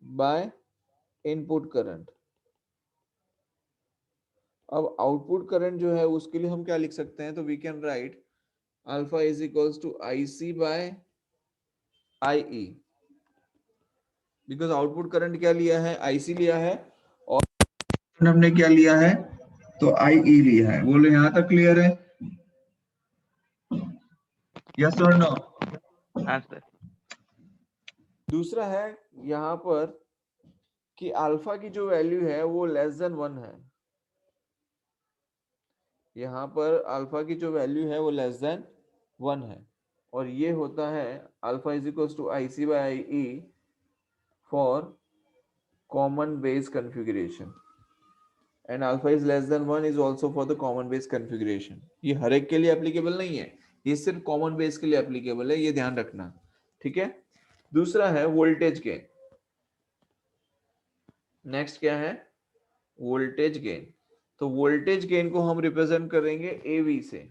Speaker 3: by input current. अब आउटपुट करंट जो है उसके लिए हम क्या लिख सकते हैं? तो we can write alpha is equals to IC by IE, because output current क्या लिया है? IC लिया है, और हमने क्या लिया है? तो IE लिया है। बोलो यहाँ तक क्लियर है? यस और नो?
Speaker 6: हाँ सर।
Speaker 3: दूसरा है यहाँ पर कि अल्फा की जो वैल्यू है वो लेस देन 1 है। यहाँ पर अल्फा की जो वैल्यू है वो लेस देन 1 है, और ये होता है alpha is equals to IC by IE for common base configuration, and alpha is less than 1 is also for the common base configuration. ये हर एक के लिए एप्लीकेबल नहीं है, ये सिर्फ कॉमन बेस के लिए एप्लीकेबल है, ये ध्यान रखना, ठीक है। दूसरा है वोल्टेज गेन। नेक्स्ट क्या है? Voltage gain. तो वोल्टेज गेन को हम रिप्रेजेंट करेंगे AV से,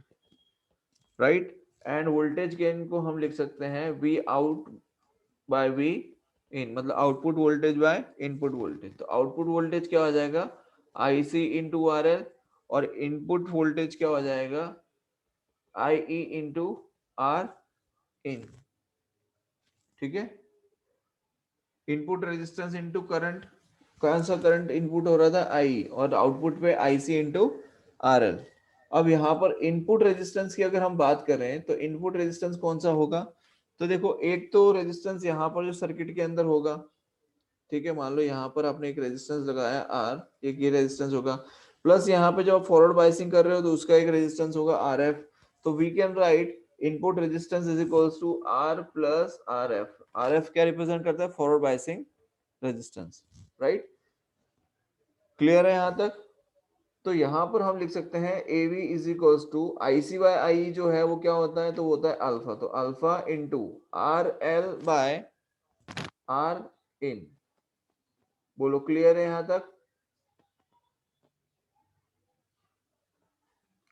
Speaker 3: राइट? एंड वोल्टेज गेन को हम लिख सकते हैं V आउट बाय V इन, मतलब output voltage by input voltage. तो आउटपुट वोल्टेज क्या हो जाएगा? IC इंटू RL, और इनपुट वोल्टेज क्या हो जाएगा? IE इंटू R इन, ठीक है। इनपुट रेजिस्टेंस इंटू करंट, कौन सा करंट इनपुट हो रहा था? आई, और आउटपुट पे IC इंटू RL। अब यहाँ पर इनपुट रेजिस्टेंस की अगर हम बात करें तो इनपुट रेजिस्टेंस कौन सा होगा? तो देखो, एक तो रेजिस्टेंस यहाँ पर जो सर्किट के अंदर होगा, ठीक है, मान लो यहाँ पर आपने एक रेजिस्टेंस लगाया R, एक ये रेजिस्टेंस होगा, प्लस यहाँ पे जब आप फॉरवर्ड बायसिंग कर रहे हो तो उसका एक रेजिस्टेंस होगा RF। तो we can write input resistance is equals to R plus RF। RF क्या रिप्रेजेंट करता है? Forward biasing resistance, right? Clear है यहाँ तक? तो यहाँ पर हम लिख सकते हैं AV is equals to IC by IE, जो है वो क्या होता है? तो वो होता है अल्फा, तो alpha into RL by R in. बोलो क्लियर है यहाँ तक?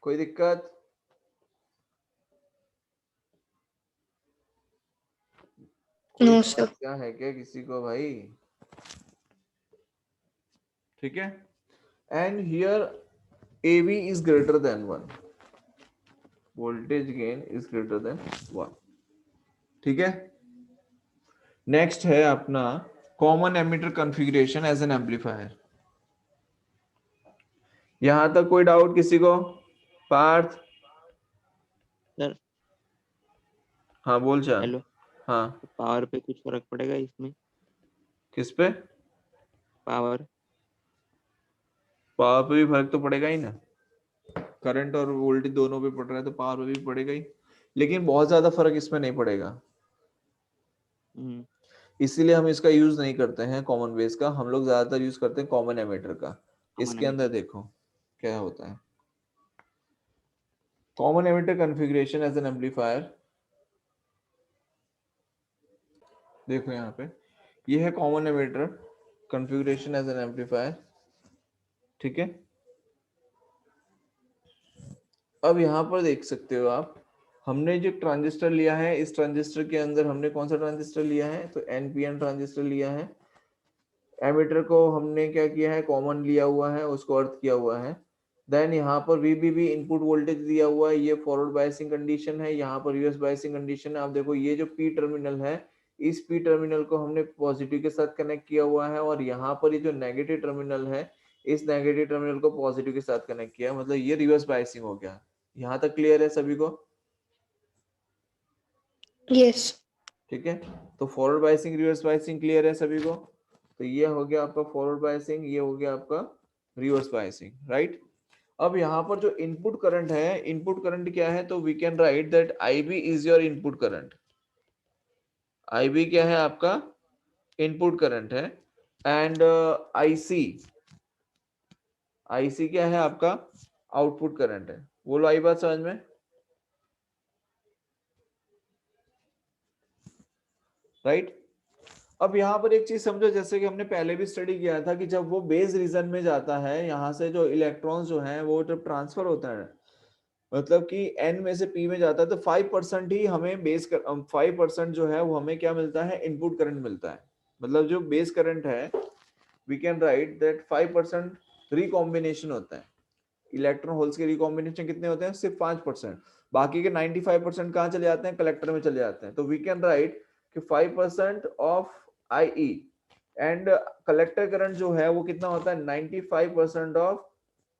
Speaker 3: कोई दिक्कत? कोई
Speaker 2: No, sir.
Speaker 3: समस्या है क्या किसी को भाई? ठीक है, and here AB is greater than 1, voltage gain is greater than 1. ठीक है, नेक्स्ट है अपना common emitter configuration as an amplifier. यहां तक कोई डाउट किसी को? पार्थ?
Speaker 6: सर
Speaker 3: हाँ बोल चल।
Speaker 6: हेलो,
Speaker 3: हाँ,
Speaker 6: पावर पे कुछ फर्क पड़ेगा इसमें?
Speaker 3: किस पे?
Speaker 6: पावर।
Speaker 3: पावर पे भी फर्क तो पड़ेगा ही ना, करंट और वोल्टेज दोनों पे पड़ रहा है तो पावर पे भी पड़ेगा ही, लेकिन बहुत ज्यादा फर्क इसमें नहीं पड़ेगा, इसीलिए हम इसका यूज नहीं करते हैं कॉमन बेस का, हम लोग ज्यादातर यूज करते हैं कॉमन एमीटर का। इसके अंदर देखो क्या होता है, common emitter configuration as an amplifier. देखो यहाँ पे ये है common emitter configuration as an amplifier, ठीक है। अब यहाँ पर देख सकते हो आप, हमने जो ट्रांजिस्टर लिया है, इस ट्रांजिस्टर के अंदर हमने कौन सा ट्रांजिस्टर लिया है, तो NPN ट्रांजिस्टर लिया है। एमीटर को हमने क्या किया है, कॉमन लिया हुआ है, उसको अर्थ किया हुआ है। देन यहाँ पर VBB इनपुट वोल्टेज दिया हुआ है, ये फॉरवर्ड बायसिंग कंडीशन है, यहाँ पर रिवर्स बायसिंग कंडीशन है। आप देखो ये जो P टर्मिनल है, इस P टर्मिनल को हमने पॉजिटिव के साथ कनेक्ट किया हुआ है, और यहाँ पर ये जो नेगेटिव टर्मिनल है, इस नेगेटिव टर्मिनल को पॉजिटिव के साथ कनेक्ट किया, मतलब ये रिवर्स बायसिंग हो गया। यहाँ तक क्लियर है सभी को?
Speaker 2: Yes.
Speaker 3: ठीक है, तो forward biasing reverse biasing clear है सभी को? तो ये हो गया आपका फॉरवर्ड बायसिंग, ये हो गया आपका रिवर्स बायसिंग, राइट। अब यहाँ पर जो इनपुट करंट है, इनपुट करंट क्या है, तो we can write that IB is your input current. IB क्या है आपका? इनपुट करंट है। एंड IC क्या है आपका? आउटपुट करंट है। बोलो आई बात समझ में? राइट। अब यहाँ पर एक चीज समझो, जैसे कि हमने पहले भी स्टडी किया था कि जब वो बेस रीजन में जाता है, यहाँ से जो इलेक्ट्रॉन्स जो हैं वो जब ट्रांसफर होता है, मतलब कि N में से P में जाता है, तो 5% ही हमें 5% जो है वो हमें क्या मिलता है, इनपुट करंट मिलता है। मतलब जो बेस करंट है, we can write that 5% recombination होता है। इलेक्ट्रॉन होल्स के रिकॉम्बिनेशन कितने होते हैं? सिर्फ 5%। बाकी के 95% कहाँ चले जाते हैं? कलेक्टर में चले जाते हैं। तो वी कैन राइट कि 5% of IE and collector current जो है वो कितना होता है? 95% ऑफ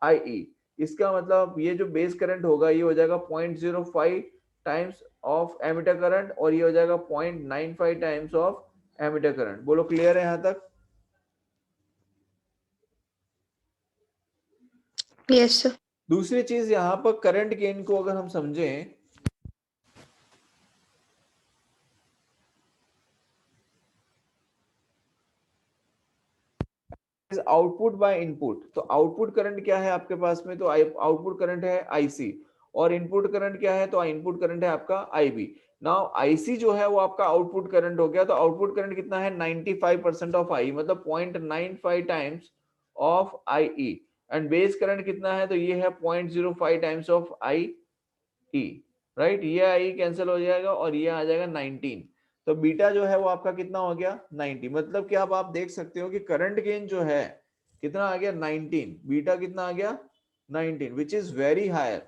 Speaker 3: IE। इसका मतलब ये जो बेस करंट होगा ये हो जाएगा 0.05 टाइम्स ऑफ एमिटर करंट, और ये हो जाएगा 0.95 टाइम्स ऑफ एमिटर करंट। बोलो क्लियर है यहाँ तक?
Speaker 2: Yes, sir.
Speaker 3: दूसरी चीज यहाँ पर करंट गेन को अगर हम समझें, आउटपुट बाय इनपुट, तो आउटपुट करंट क्या है आपके पास में? तो आउटपुट करंट है IC, और इनपुट करंट क्या है? तो इनपुट करंट है आपका IB। नाउ IC जो है वो आपका आउटपुट करंट हो गया, तो आउटपुट करंट कितना है? 95% ऑफ IE, मतलब 0.95 times of IE। And base current कितना है? तो ये है 0.05 टाइम्स ऑफ IE, राइट। ये IE कैंसिल हो जाएगा और ये आ जाएगा 19, तो बीटा जो है वो आपका कितना हो गया? 90। मतलब कि अब आप देख सकते हो कि करंट गेन जो है कितना आ गया? 19। बीटा कितना आ गया? 19, विच इज वेरी हायर।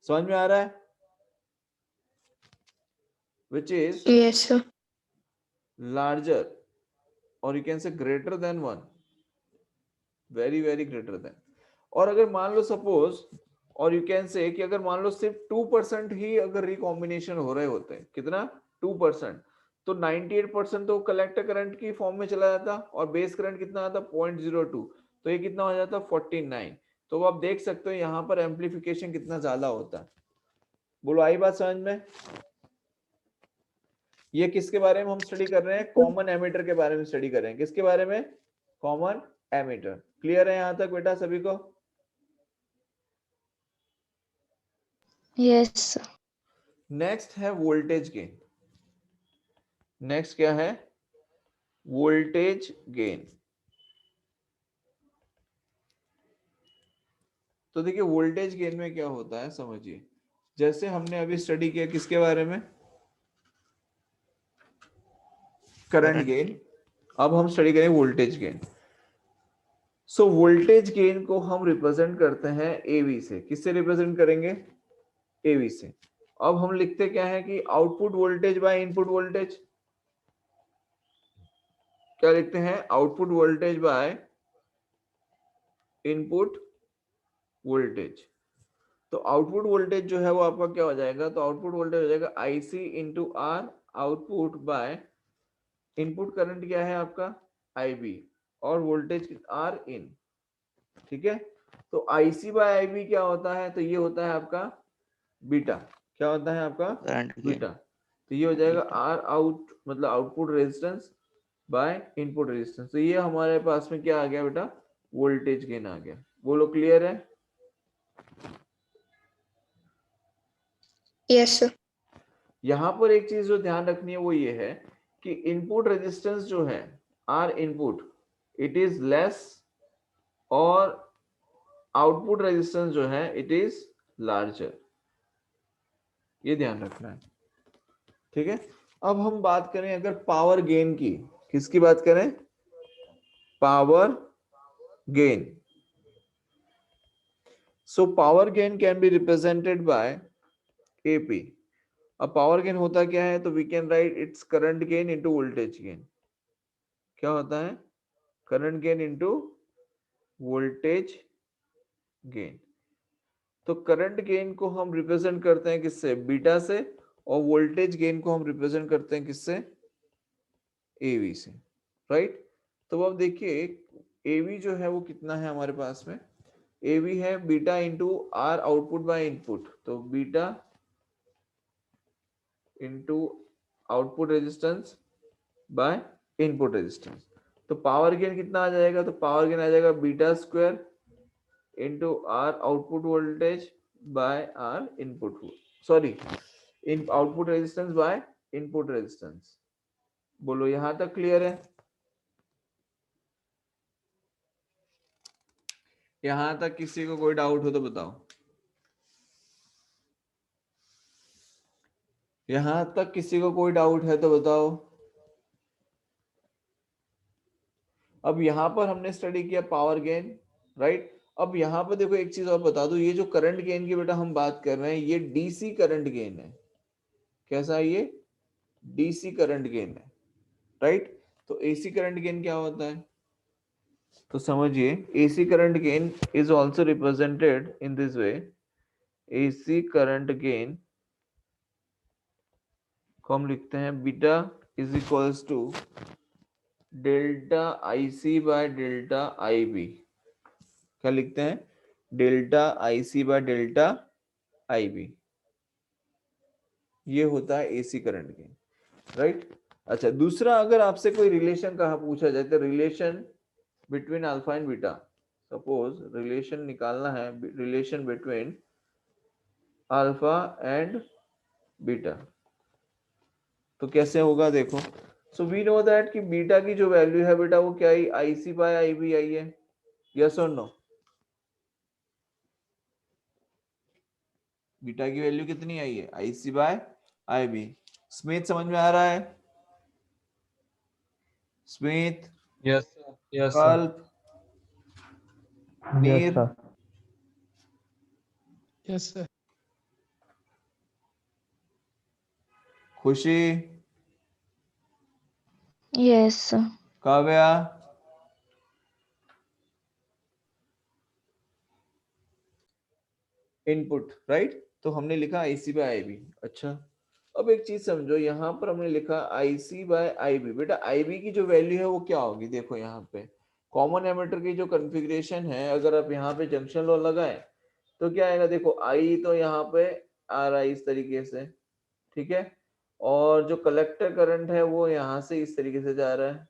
Speaker 3: समझ में आ रहा है? Which is
Speaker 2: Yes, sir.
Speaker 3: Larger, और you can say greater than 1, very very greater than. और अगर मान लो सपोज, और यू कैन से कि अगर मान लो सिर्फ 2% ही अगर रिकॉम्बिनेशन हो रहे होते हैं, कितना? 2%, तो 98% तो कलेक्टर करंट की फॉर्म में चला जाता, और बेस करंट कितना आता? 0.02, तो ये कितना हो जाता? 49। तो आप देख सकते हो यहाँ पर एम्पलीफिकेशन कितना ज्यादा होता है। बोलो आई बात समझ में? ये किसके बारे में हम स्टडी कर रहे हैं? कॉमन एमीटर के बारे में स्टडी कर रहे हैं। किसके बारे में? Common ammeter. क्लियर है यहाँ तक बेटा सभी को?
Speaker 4: Yes, sir.
Speaker 3: नेक्स्ट है वोल्टेज गेन। नेक्स्ट क्या है? Voltage gain. तो देखिए वोल्टेज गेन में क्या होता है समझिए, जैसे हमने अभी स्टडी किया किसके बारे में, करंट
Speaker 6: Current
Speaker 3: गेन, अब हम स्टडी करें voltage gain. So voltage gain को हम रिप्रेजेंट करते हैं एवी से, किससे रिप्रेजेंट करेंगे, एवी से। अब हम लिखते क्या है कि output voltage by input voltage, क्या लिखते हैं, output voltage by input voltage. तो आउटपुट वोल्टेज जो है वो आपका क्या हो जाएगा, तो आउटपुट वोल्टेज हो जाएगा IC into R output by input current क्या है आपका IB और वोल्टेज आर इन, ठीक है। तो IC बाय IB क्या होता है, तो ये होता है आपका बीटा, क्या होता है आपका
Speaker 6: current gain
Speaker 3: बीटा। तो ये हो जाएगा
Speaker 6: beta.
Speaker 3: आर आउट मतलब output resistance by input resistance. तो ये हमारे पास में क्या आ गया बेटा, वोल्टेज गेन आ गया। बोलो क्लियर है।
Speaker 2: Yes sir.
Speaker 3: यहाँ पर एक चीज जो ध्यान रखनी है वो ये है कि इनपुट रेजिस्टेंस जो है R input it is less और आउटपुट रेजिस्टेंस जो है इट इज लार्जर, ये ध्यान रखना है, ठीक है। अब हम बात करें अगर पावर गेन की, किसकी बात करें, power gain. So power gain can be represented by AP। अब पावर गेन होता क्या है, तो we can write it's current gain into voltage gain. क्या होता है, current gain into voltage gain. तो करंट गेन को हम रिप्रेजेंट करते हैं किससे, बीटा से, और वोल्टेज गेन को हम रिप्रेजेंट करते हैं किससे, AV से, राइट। तो अब देखिए AV जो है वो कितना है हमारे पास में, AV है beta into R output by input, तो beta into output resistance by input resistance. तो पावर गेन कितना आ जाएगा, तो पावर गेन आ जाएगा beta square into R output voltage by R input, sorry in output resistance by input resistance. बोलो यहां तक क्लियर है। यहां तक किसी को कोई डाउट हो तो बताओ, यहां तक किसी को कोई डाउट है तो बताओ। अब यहां पर हमने स्टडी किया पावर गेन, राइट। अब यहां पर देखो एक चीज और बता दो, ये जो करंट गेन की बेटा हम बात कर रहे हैं ये DC करंट गेन है। कैसा है ये, DC करंट गेन है, राइट। तो AC करंट गेन क्या होता है, तो समझिए AC current gain is also represented in this way. AC current gain को हम लिखते हैं beta is equals to delta IC by delta IB। क्या लिखते हैं, delta IC by delta IB, ये होता है AC करंट गेन, राइट। अच्छा दूसरा, अगर आपसे कोई रिलेशन कहा पूछा जाए तो relation between alpha and beta, suppose relation निकालना है, relation between alpha and beta, तो कैसे होगा देखो। सो वी नो दैट कि बीटा की जो वैल्यू है बेटा वो क्या आई, IC बाय IB आई है, यस और नो। बीटा की वैल्यू कितनी आई है, IC बाय IB। स्मिथ समझ में आ रहा है, Smith,
Speaker 5: Yes, sir. Yes, sir.
Speaker 3: कल्प,
Speaker 5: Yes,
Speaker 3: नीर,
Speaker 5: sir.
Speaker 7: Yes, sir.
Speaker 3: खुशी,
Speaker 8: Yes, sir.
Speaker 3: Kavya, input, right. तो हमने लिखा IC बाय IB। अच्छा अब एक चीज समझो, यहाँ पर हमने लिखा IC बाय IB, बेटा IB की जो वैल्यू है वो क्या होगी, देखो यहाँ पे कॉमन एमिटर की जो कॉन्फ़िगरेशन है, अगर आप यहाँ पे जंक्शन लॉ लगाएं तो क्या आएगा, देखो I तो यहाँ पे आ रहा है इस तरीके से, ठीक है, और जो कलेक्टर करंट है वो यहाँ से इस तरीके से जा रहा है,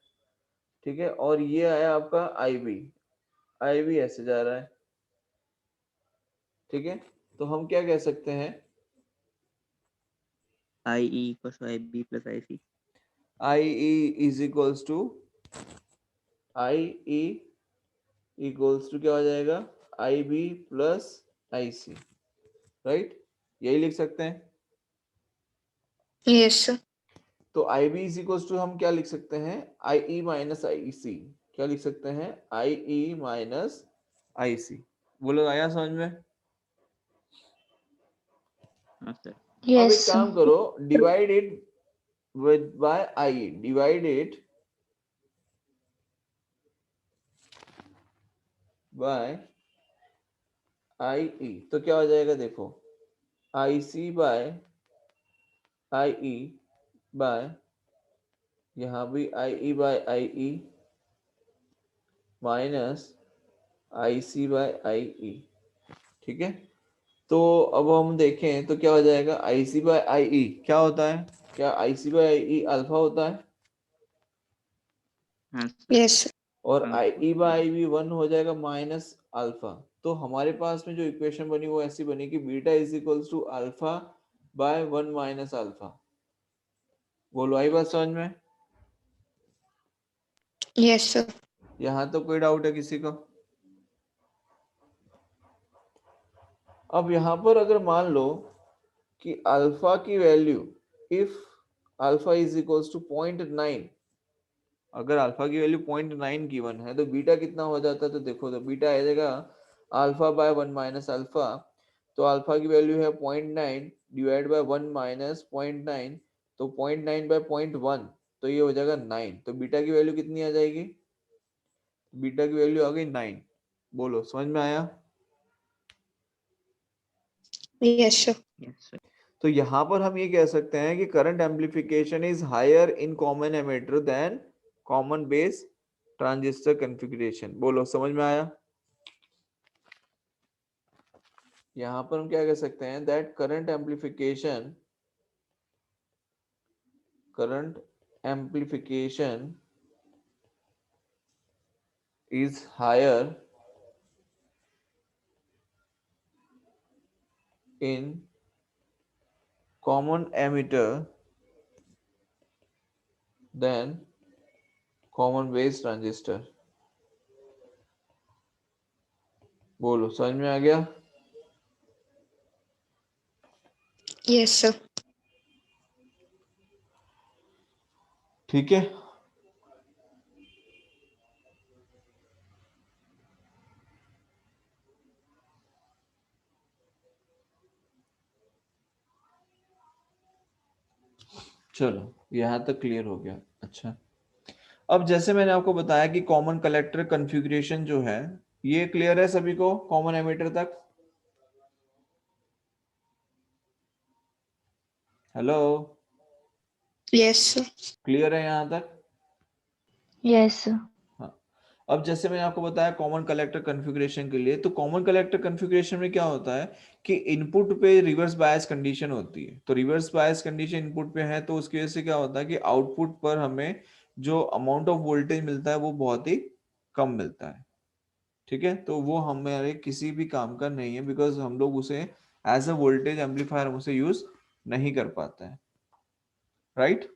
Speaker 3: ठीक है, और ये आया आपका IB ऐसे जा रहा है, ठीक है। तो हम क्या कह सकते हैं,
Speaker 6: IE equals to IB plus IC.
Speaker 3: IE is equals to IE equals to क्या हो जाएगा, IB प्लस IC, राइट, यही लिख सकते हैं।
Speaker 2: Yes sir.
Speaker 3: तो IB इज इक्वल टू हम क्या लिख सकते हैं, IE माइनस IC, क्या लिख सकते हैं, IE माइनस IC। बोलो आया समझ में?
Speaker 6: हाँ सर।
Speaker 3: अब एक
Speaker 4: यस
Speaker 3: काम करो, divide it with by IE, divide it by IE, तो क्या हो जाएगा देखो, IC बाय IE बाय, यहाँ भी IE by IE minus IC by IE, ठीक है। तो अब हम देखें तो क्या हो जाएगा, IC बाय IE क्या होता है, क्या IC बाय IE अल्फा होता है,
Speaker 6: हाँ सर।
Speaker 2: Yes sir.
Speaker 3: और
Speaker 6: हाँ,
Speaker 3: IE बाय IB 1 हो जाएगा माइनस अल्फा। तो हमारे पास में जो इक्वेशन बनी वो ऐसी बनी कि beta is equals to alpha by 1 minus alpha. बोलो आई बात समझ में?
Speaker 2: Yes sir.
Speaker 3: यहाँ तो कोई डाउट है किसी को? अब यहाँ पर अगर मान लो कि अल्फा की value, if alpha is equals to 0.9, अगर अल्फा की वैल्यू 0.9 गिवन है तो बीटा कितना हो जाता है, तो देखो तो बीटा आ जाएगा अल्फा बाय 1 माइनस अल्फा। तो अल्फा की वैल्यू है 0.9 डिवाइड बाय 1 माइनस 0.9, तो 0.9 बाय 0.1, तो ये हो जाएगा 9। तो बीटा की वैल्यू कितनी आ जाएगी, बीटा की वैल्यू आ गई 9। बोलो समझ में आया?
Speaker 2: Yes sir.
Speaker 6: Yes sir.
Speaker 3: तो यहाँ पर हम ये कह सकते हैं कि current amplification is higher in common emitter than common base transistor configuration. बोलो समझ में आया? यहाँ पर हम क्या कह सकते हैं, that current amplification is higher in common emitter than common base transistor। बोलो समझ में आ गया?
Speaker 2: Yes sir.
Speaker 3: ठीक है। चलो यहां तक क्लियर हो गया। अच्छा, अब जैसे मैंने आपको बताया कि कॉमन कलेक्टर कॉन्फ़िगरेशन जो है, ये क्लियर है सभी को कॉमन एमिटर तक? Hello,
Speaker 2: yes sir.
Speaker 3: क्लियर है यहां तक?
Speaker 4: यस
Speaker 3: हाँ। अब जैसे मैंने आपको बताया कॉमन कलेक्टर कॉन्फ़िगरेशन के लिए, तो कॉमन कलेक्टर कॉन्फ़िगरेशन में क्या होता है कि इनपुट पे रिवर्स बायस कंडीशन होती है। तो रिवर्स बायस कंडीशन इनपुट पे है तो उसकी वजह से क्या होता है कि आउटपुट पर हमें जो अमाउंट ऑफ वोल्टेज मिलता है वो बहुत ही कम मिलता है। ठीक है, तो वो हमारे किसी भी काम का नहीं है, बिकॉज हम लोग उसे एज अ वोल्टेज एम्पलीफायर उसे यूज नहीं कर पाते हैं, राइट?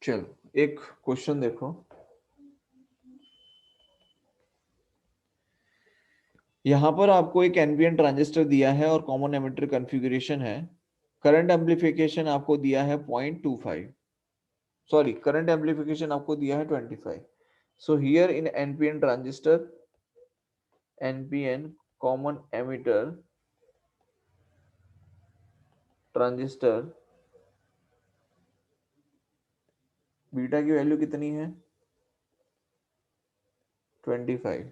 Speaker 3: चलो एक क्वेश्चन देखो, यहां पर आपको एक एनपीएन ट्रांजिस्टर दिया है और कॉमन एमिटर कॉन्फ़िगरेशन है। करंट एम्पलीफिकेशन आपको दिया है 0.25, सॉरी करंट एम्पलीफिकेशन आपको दिया है 25। So here in NPN transistor, NPN common emitter transistor, beta की वैल्यू कितनी है, 25।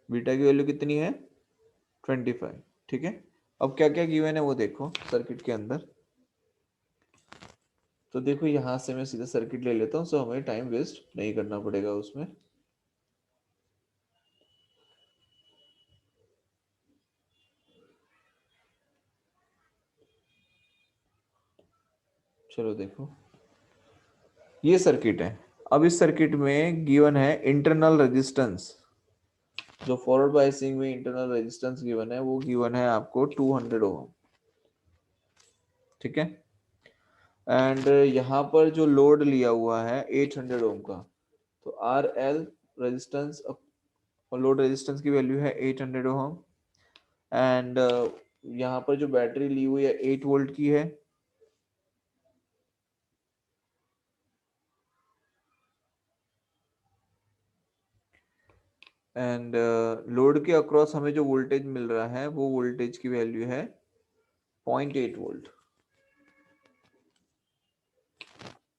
Speaker 3: बीटा की वैल्यू कितनी है, 25। ठीक है, अब क्या क्या गिवन है वो देखो सर्किट के अंदर। तो देखो यहां से मैं सीधा सर्किट ले लेता हूं, सो हमें टाइम वेस्ट नहीं करना पड़ेगा उसमें। चलो देखो ये सर्किट है। अब इस सर्किट में गिवन है इंटरनल रेजिस्टेंस, जो फॉरवर्ड बायसिंग में इंटरनल रेजिस्टेंस गिवन है वो गिवन है आपको 200 ओम। ठीक है, एंड यहाँ पर जो लोड लिया हुआ है 800 ओम का, तो आर एल रेजिस्टेंस और लोड रेजिस्टेंस की वैल्यू है 800 ओम। एंड यहाँ पर जो बैटरी ली हुई है 8 वोल्ट की है। एंड लोड के अक्रॉस हमें जो वोल्टेज मिल रहा है वो वोल्टेज की वैल्यू है 0.8 वोल्ट।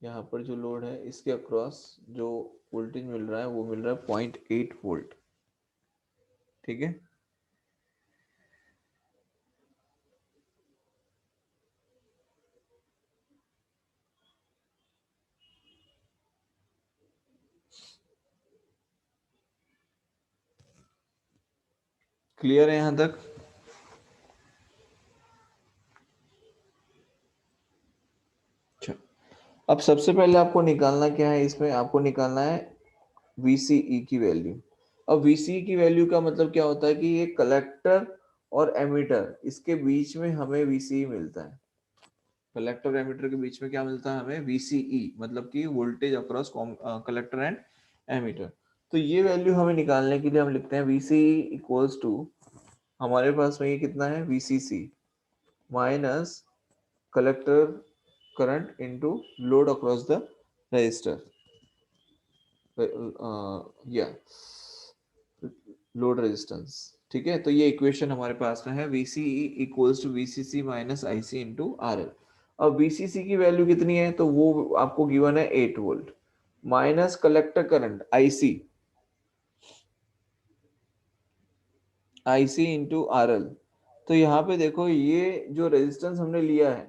Speaker 3: यहाँ पर जो लोड है इसके अक्रॉस जो वोल्टेज मिल रहा है वो मिल रहा है 0.8 वोल्ट। ठीक है, क्लियर है यहां तक? अच्छा, अब सबसे पहले आपको निकालना क्या है, इसमें आपको निकालना है VCE की वैल्यू। अब VCE की वैल्यू का मतलब क्या होता है कि ये कलेक्टर और एमीटर इसके बीच में हमें VCE मिलता है। कलेक्टर और एमीटर के बीच में क्या मिलता है हमें? VCE, मतलब कि voltage across collector and emitter. तो ये वैल्यू हमें निकालने के लिए हम लिखते हैं VCE इक्वल्स टू, हमारे पास में ये कितना है VCC minus collector current into load across the register, या लोड रेजिस्टेंस। ठीक है, तो ये इक्वेशन हमारे पास में है VCE equals to VCC minus IC into RL। अब VCC की वैल्यू कितनी है, तो वो आपको गिवन है 8 volt minus collector current IC into RL। तो यहाँ पे देखो ये जो रेजिस्टेंस हमने लिया है,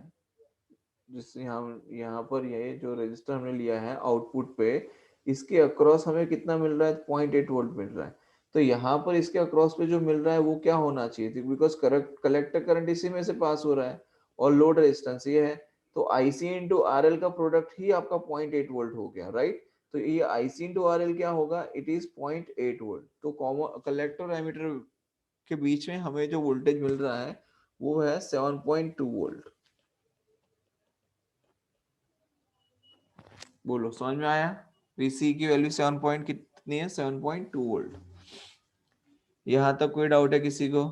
Speaker 3: जिससे हम यहाँ पर ये जो रेजिस्टर हमने लिया है आउटपुट पे, इसके अक्रॉस हमें कितना मिल रहा है? 0.8 वोल्ट मिल रहा है। तो यहाँ पर इसके अक्रॉस पे जो मिल रहा है वो क्या होना चाहिए थी, बिकॉज कलेक्टर करंट इसी में से पास हो रहा है और लोड रेजिस्टेंस ये है, तो IC इंटू RL का प्रोडक्ट ही आपका 0.8 वोल्ट हो गया, राइट? तो ये IC इंटू RL क्या होगा? It is 0.8 volt. तो कॉमन कलेक्टर और एमीटर के बीच में हमें जो वोल्टेज मिल रहा है वो है 7.2 वोल्ट। बोलो, समझ में आया? VC की वैल्यू 7 पॉइंट कितनी है? 7.2 वोल्ट। यहां तक कोई डाउट है किसी को?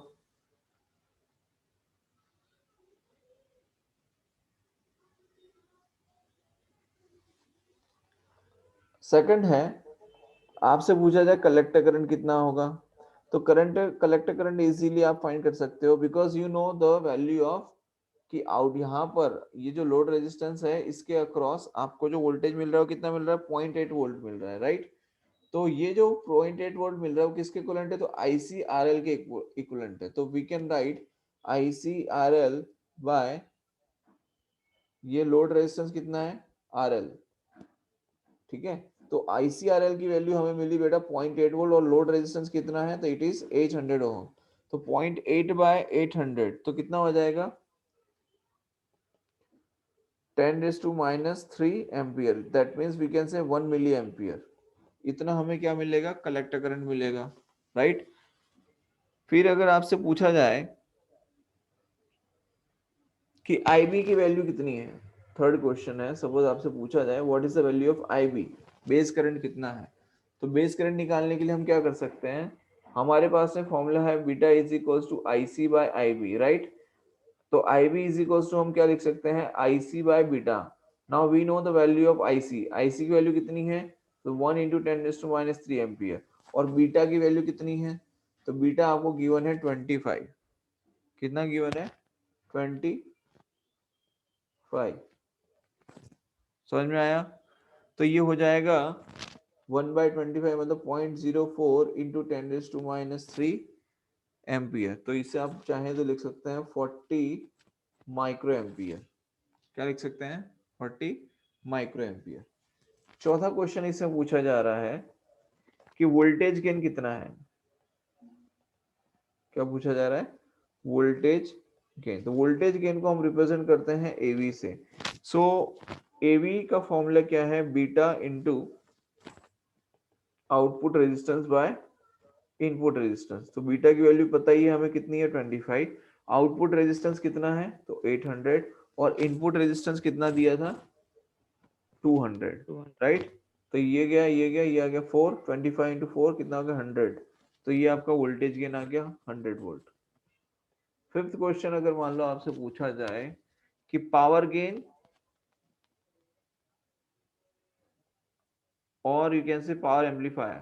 Speaker 3: सेकंड है, आपसे पूछा जाए कलेक्टर करंट कितना होगा, तो कलेक्टर करंट इजीली आप फाइंड कर सकते हो, because you know the value of कि आउट यहाँ पर ये जो लोड रेजिस्टेंस है इसके अक्रॉस आपको जो वोल्टेज मिल रहा है वो कितना मिल रहा है? 0.8 वोल्ट मिल रहा है, राइट? तो ये जो 0.8 वोल्ट मिल रहा है वो किसके इक्विवेलेंट है? तो ICRL के इक्विवेलेंट है। तो we can write ICRL by ये लोड रेजिस्टेंस कितना है? RL। ठीक है, तो ICRL की वैल्यू हमें मिली बेटा 0.8 वोल्ट और लोड रेजिस्टेंस कितना है? तो इट इज 800 ओम। तो 0.8 बाय 800 तो कितना हो जाएगा? 10⁻³ ampere. That means we can say 1 milli ampere. इतना हमें क्या मिलेगा? कलेक्टर करंट मिलेगा, राइट? फिर अगर आपसे पूछा जाए कि IB की वैल्यू कितनी है, थर्ड क्वेश्चन है, सपोज आपसे पूछा जाए what is the value of IB, base current कितना है, तो बेस करंट निकालने के लिए हम क्या कर सकते हैं? हमारे पास में फॉर्मूला है beta is equals to IC by IB, right? तो IB इज इक्वल्स टू हम क्या लिख सकते हैं? IC by beta. Now we know the value of IC की वैल्यू कितनी है? तो 1 इंटू 10⁻³ एम्पियर। और बीटा की वैल्यू कितनी है? तो बीटा आपको गिवन है 25। कितना गिवन है? 25। समझ में आया? तो ये हो जाएगा 1/25 मतलब 0.04 इंटू 10⁻³ एम्पियर। तो इसे आप चाहें तो लिख सकते हैं 40 माइक्रो एम्पियर। क्या लिख सकते हैं? 40 माइक्रो एम्पियर। चौथा क्वेश्चन इसमें पूछा जा रहा है कि वोल्टेज गेन कितना है। क्या पूछा जा रहा है? Voltage gain. तो वोल्टेज गेन को हम रिप्रेजेंट करते हैं AV से। सो AV का फॉर्मूला क्या है? Beta into output resistance by input resistance. तो बीटा की वैल्यू पता ही है हमें कितनी है? 25। आउटपुट रेजिस्टेंस कितना है? तो 800। और इनपुट रेजिस्टेंस कितना दिया था 200,
Speaker 6: 200
Speaker 3: राइट। तो ये गया ये आ गया 4, 25 into 4 कितना हो गया 100। तो ये आपका वोल्टेज गेन आ गया 100 वोल्ट। फिफ्थ क्वेश्चन अगर मान लो आपसे पूछा जाए कि पावर गेन और you can say power amplifier,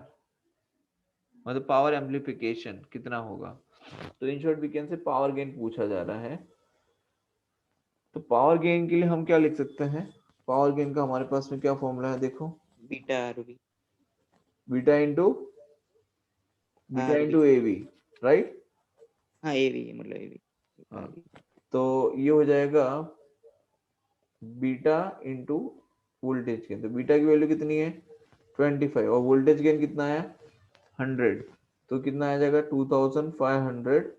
Speaker 3: मतलब पावर एम्पलीफिकेशन कितना होगा, तो in short we can say power gain पूछा जा रहा है। तो पावर गेन के लिए हम क्या लिख सकते हैं, पावर गेन का हमारे पास में क्या फॉर्मूला है, देखो
Speaker 6: बीटा आरबी,
Speaker 3: बीटा इंटू एवी, राइट।
Speaker 6: हाँ एवी मतलब एवी,
Speaker 3: हाँ, तो ये हो जाएगा बीटा इंटू वोल्टेज गेन। तो बीटा की वैल्यू कितनी है 25 और वोल्टेज गेन कितना है 100, तो कितना आ जाएगा 2500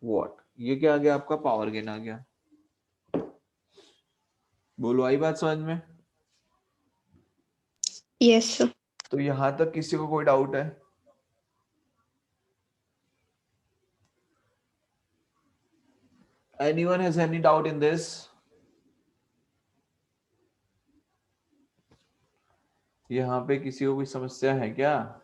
Speaker 3: वॉट। ये क्या आ गया आपका पावर गेन आ गया। बोलो आई बात समझ में।
Speaker 2: Yes sir.
Speaker 3: तो यहां तक किसी को कोई डाउट है? Anyone has any doubt in this? यहाँ पे किसी को कोई समस्या है क्या?